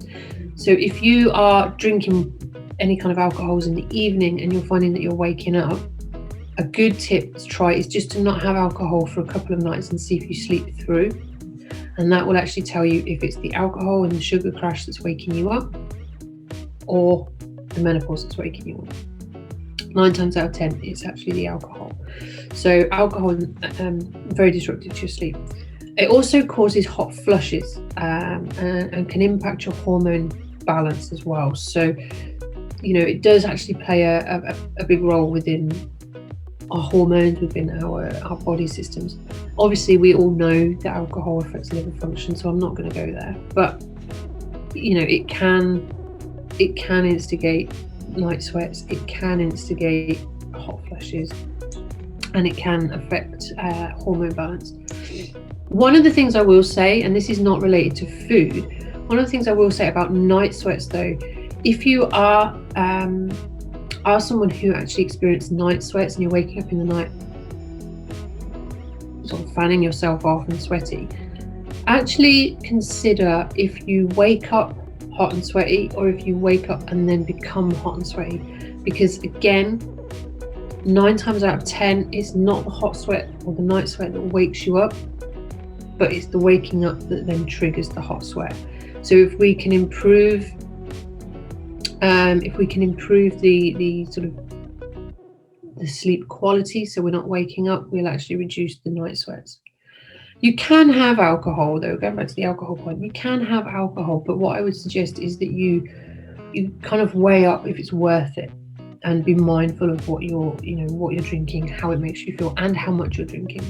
So if you are drinking any kind of alcohols in the evening and you're finding that you're waking up, a good tip to try is just to not have alcohol for a couple of nights and see if you sleep through. And that will actually tell you if it's the alcohol and the sugar crash that's waking you up, or the menopause that's waking you up. 9 times out of 10, it's actually the alcohol. So alcohol is very disruptive to your sleep. It also causes hot flushes and can impact your hormone balance as well. So, it does actually play a big role within our hormones, within our body systems. Obviously, we all know that alcohol affects liver function, so I'm not going to go there. But it can instigate night sweats, it can instigate hot flushes, and it can affect hormone balance. One of the things I will say, and this is not related to food, one of the things I will say about night sweats though, if you are someone who actually experienced night sweats and you're waking up in the night sort of fanning yourself off and sweaty, actually consider if you wake up hot and sweaty or if you wake up and then become hot and sweaty, because again, 9 times out of 10 it's not the hot sweat or the night sweat that wakes you up, but it's the waking up that then triggers the hot sweat. So if we can improve the sort of the sleep quality, so we're not waking up, we'll actually reduce the night sweats. You can have alcohol though, going back to the alcohol point, you can have alcohol, but what I would suggest is that you kind of weigh up if it's worth it, and be mindful of what you're drinking, how it makes you feel, and how much you're drinking.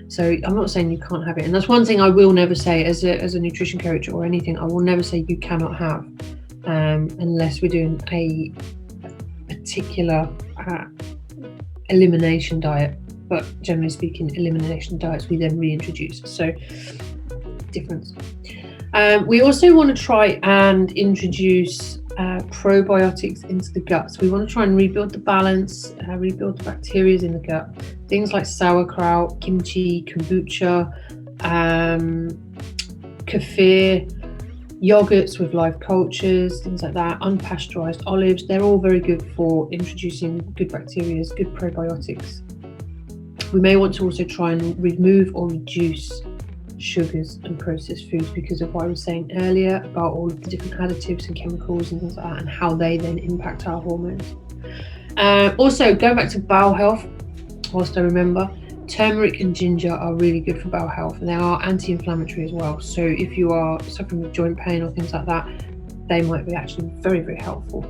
So I'm not saying you can't have it, and that's one thing I will never say as a nutrition coach or anything. I will never say you cannot have, unless we're doing a particular elimination diet. But generally speaking, elimination diets we then reintroduce. So difference. We also want to try and introduce probiotics into the gut. So we want to try and rebuild the balance, rebuild the bacteria in the gut. Things like sauerkraut, kimchi, kombucha, kefir, yogurts with live cultures, things like that, unpasteurized olives, they're all very good for introducing good bacteria, good probiotics. We may want to also try and remove or reduce sugars and processed foods because of what I was saying earlier about all of the different additives and chemicals and things like that, and how they then impact our hormones. Also, going back to bowel health, whilst I remember, turmeric and ginger are really good for bowel health, and they are anti-inflammatory as well. So if you are suffering with joint pain or things like that, they might be actually very, very helpful.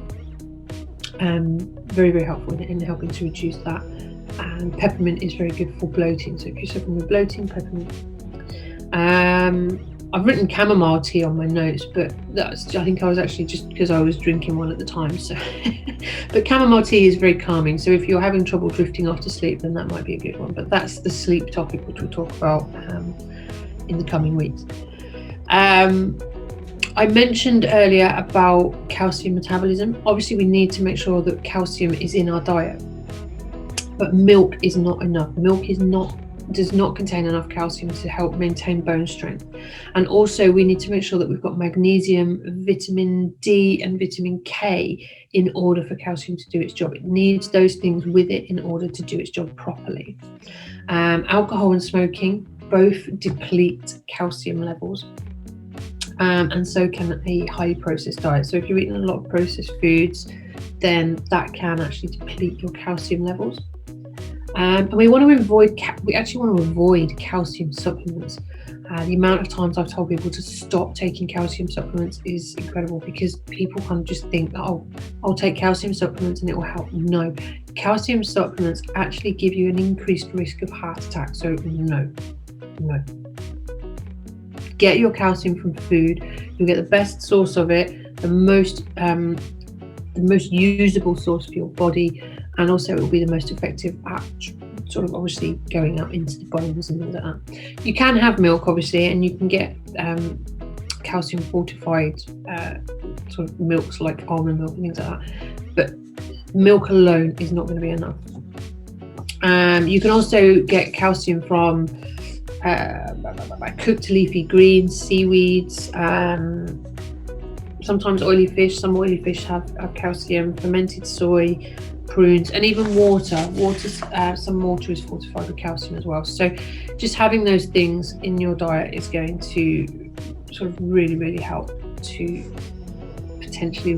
Very, very helpful in helping to reduce that. And peppermint is very good for bloating. So if you're suffering with bloating, peppermint. I've written chamomile tea on my notes, but I think I was actually just because I was drinking one at the time. So, but chamomile tea is very calming. So if you're having trouble drifting off to sleep, then that might be a good one. But that's the sleep topic, which we'll talk about in the coming weeks. I mentioned earlier about calcium metabolism. Obviously, we need to make sure that calcium is in our diet, but milk is not enough. Milk does not contain enough calcium to help maintain bone strength. And also we need to make sure that we've got magnesium, vitamin D and vitamin K in order for calcium to do its job. It needs those things with it in order to do its job properly. Alcohol and smoking both deplete calcium levels, and so can a highly processed diet. So if you're eating a lot of processed foods, then that can actually deplete your calcium levels. And we actually want to avoid calcium supplements. The amount of times I've told people to stop taking calcium supplements is incredible, because people kind of just think, oh, I'll take calcium supplements and it will help. No, calcium supplements actually give you an increased risk of heart attack. So no. Get your calcium from food. You'll get the best source of it, the most usable source for your body, and also it will be the most effective at sort of obviously going out into the bones and things like that. You can have milk obviously, and you can get calcium fortified sort of milks like almond milk and things like that, but milk alone is not going to be enough. You can also get calcium from cooked leafy greens, seaweeds, sometimes oily fish. Some oily fish have calcium, fermented soy, prunes, and even water. Some water is fortified with calcium as well. So just having those things in your diet is going to sort of really, really help to potentially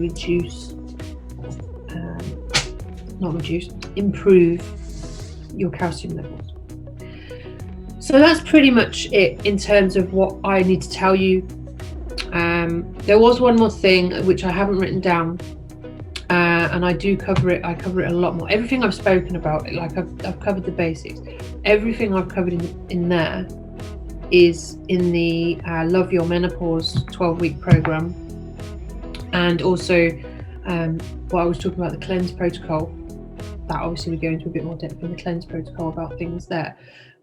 improve your calcium levels. So that's pretty much it in terms of what I need to tell you. There was one more thing which I haven't written down, and I do cover it. I cover it a lot more. Everything I've spoken about, like I've covered the basics. Everything I've covered in there is in the Love Your Menopause 12-week program, and also what I was talking about, the cleanse protocol. That obviously we go into a bit more depth in the cleanse protocol about things there.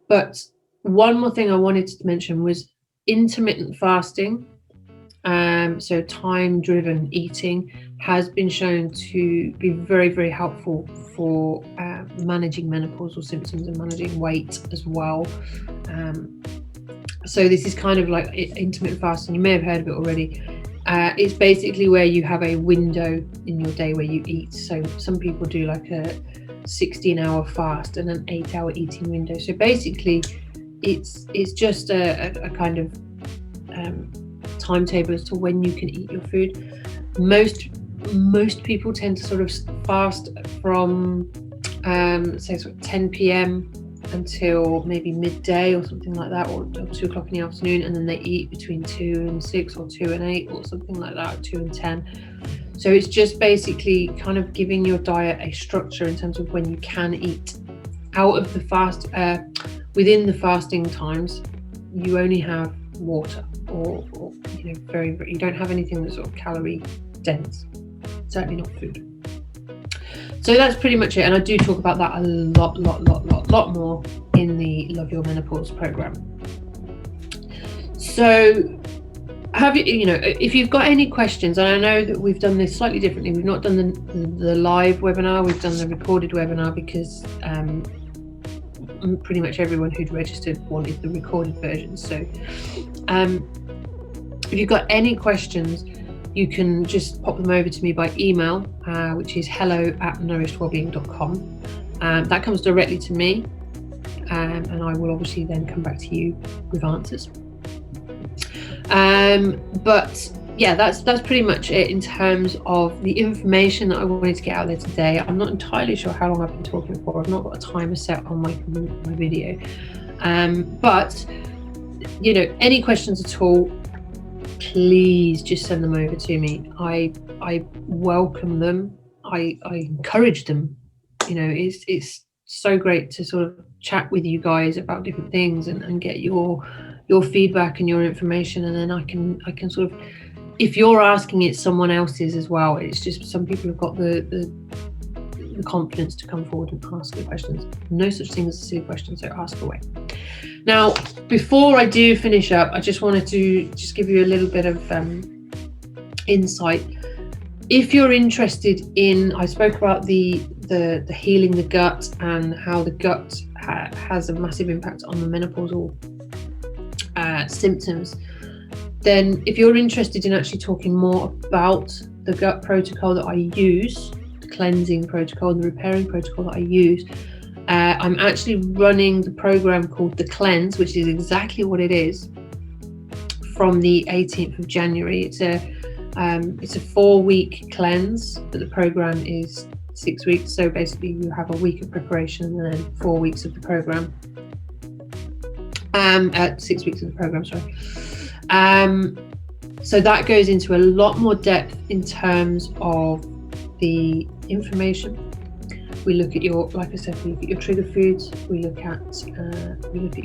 But one more thing I wanted to mention was intermittent fasting. So time-driven eating has been shown to be very, very helpful for managing menopausal symptoms and managing weight as well. So this is kind of like intermittent fasting. You may have heard of it already. It's basically where you have a window in your day where you eat. So some people do like a 16-hour fast and an 8-hour eating window. So basically it's just a kind of timetable as to when you can eat your food. Most people tend to sort of fast from say sort of 10 p.m. until maybe midday or something like that, or 2 o'clock in the afternoon, and then they eat between 2 and 6 or 2 and 8 or something like that, or 2 and 10. So it's just basically kind of giving your diet a structure in terms of when you can eat. Out of the fast, within the fasting times, you only have water, or you know, very, very, you don't have anything that's sort of calorie dense, certainly not food. So that's pretty much it, and I do talk about that a lot more in the Love Your Menopause program. So have you know, if you've got any questions, and I know that we've done this slightly differently, we've not done the live webinar, we've done the recorded webinar because pretty much everyone who'd registered wanted the recorded version. So if you've got any questions, you can just pop them over to me by email, which is hello@nourishedwellbeing.com. That comes directly to me, and I will obviously then come back to you with answers. But yeah, that's pretty much it in terms of the information that I wanted to get out there today. I'm not entirely sure how long I've been talking for. I've not got a timer set on my video. But you know, any questions at all, please just send them over to me. I welcome them. I encourage them. You know, it's so great to sort of chat with you guys about different things and get your feedback and your information, and then I can sort of, if you're asking it, someone else's as well. It's just some people have got the confidence to come forward and ask the questions. No such thing as a silly question, so ask away. Now, before I do finish up, I just wanted to just give you a little bit of insight. If you're interested in, I spoke about the healing the gut and how the gut has a massive impact on the menopausal symptoms. Then if you're interested in actually talking more about the gut protocol that I use, the cleansing protocol, the repairing protocol that I use, I'm actually running the program called The Cleanse, which is exactly what it is, from the 18th of January. It's a 4-week cleanse, but the program is 6 weeks. So basically you have a week of preparation and then 4 weeks of the program. 6 weeks of the program, sorry. So that goes into a lot more depth in terms of the information. We look at your, like I said, we look at your trigger foods. We look at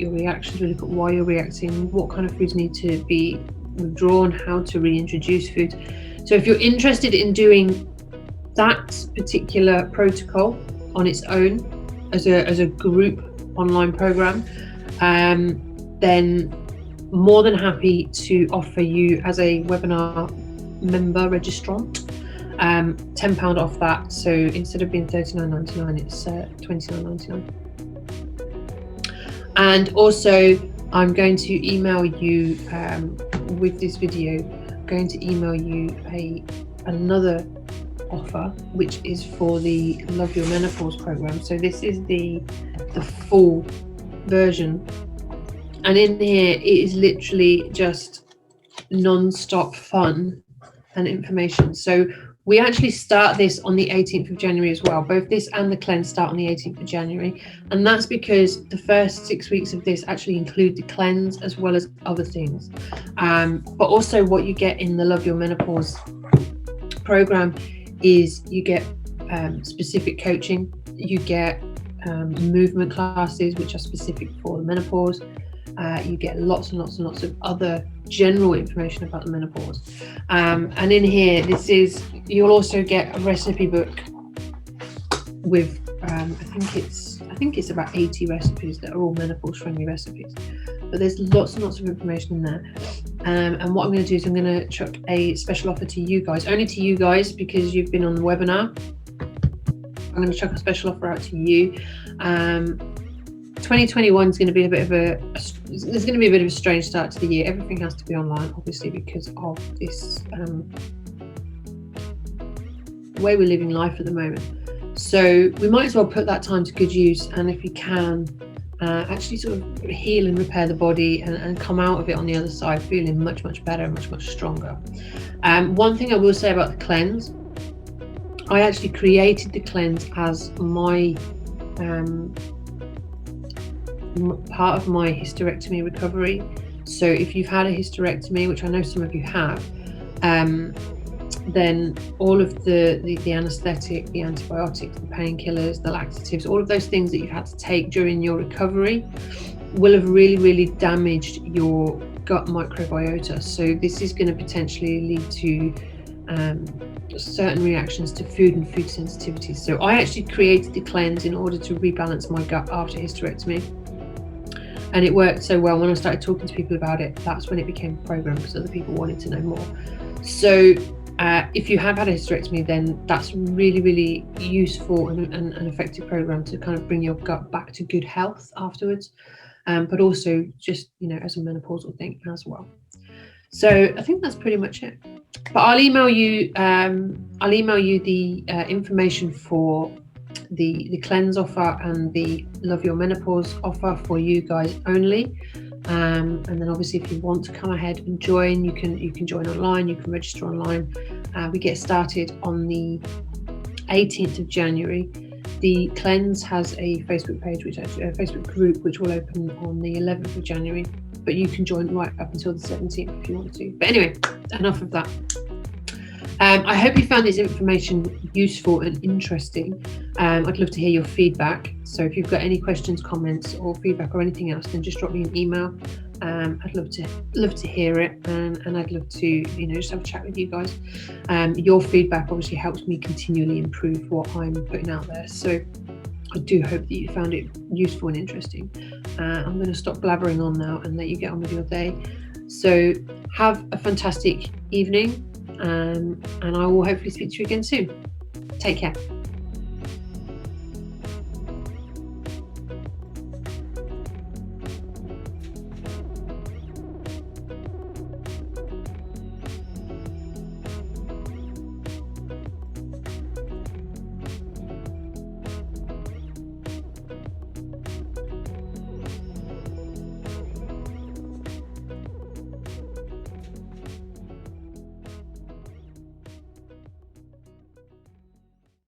your reactions. We look at why you're reacting, what kind of foods need to be withdrawn, how to reintroduce food. So if you're interested in doing that particular protocol on its own as a group online program, then more than happy to offer you as a webinar member registrant £10 off that. So instead of being $39.99, it's $29.99. And also I'm going to email you with this video, I'm going to email you another offer, which is for the Love Your Menopause program. So this is the full version, and in here it is literally just non-stop fun and information. So We actually start this on the 18th of January as well. Both this and the cleanse start on the 18th of January. And that's because the first 6 weeks of this actually include the cleanse as well as other things. But also what you get in the Love Your Menopause program is you get specific coaching, you get movement classes which are specific for the menopause. You get lots and lots and lots of other general information about the menopause. And in here, you'll also get a recipe book with I think it's about 80 recipes that are all menopause friendly recipes. But there's lots and lots of information in there. And what I'm going to do is I'm going to chuck a special offer to you guys, only to you guys because you've been on the webinar. I'm going to chuck a special offer out to you. 2021 is going to be there's going to be a bit of a strange start to the year. Everything has to be online, obviously, because of this way we're living life at the moment. So we might as well put that time to good use, and if we can, actually sort of heal and repair the body and come out of it on the other side feeling much, much better, much, much stronger. One thing I will say about the cleanse, I actually created the cleanse as my part of my hysterectomy recovery. So if you've had a hysterectomy, which I know some of you have, then all of the anesthetic, the antibiotics, the painkillers, the laxatives, all of those things that you've had to take during your recovery will have really, really damaged your gut microbiota. So this is going to potentially lead to certain reactions to food and food sensitivities. So I actually created the cleanse in order to rebalance my gut after hysterectomy. And it worked so well. When I started talking to people about it, that's when it became a program because other people wanted to know more. So if you have had a hysterectomy, then that's really, really useful and an effective program to kind of bring your gut back to good health afterwards. But also just, as a menopausal thing as well. So I think that's pretty much it. But I'll email you the information for the cleanse offer and the Love Your Menopause offer for you guys only. And then obviously if you want to come ahead and join, you can join online, you can register online. We get started on the 18th of January. The cleanse has a Facebook page, a Facebook group, which will open on the 11th of January, but you can join right up until the 17th if you want to. But anyway, enough of that. I hope you found this information useful and interesting. I'd love to hear your feedback. So if you've got any questions, comments, or feedback or anything else, then just drop me an email. I'd love to hear it, and I'd love to just have a chat with you guys. Your feedback obviously helps me continually improve what I'm putting out there. So I do hope that you found it useful and interesting. I'm going to stop blabbering on now and let you get on with your day. So have a fantastic evening. And I will hopefully speak to you again soon. Take care.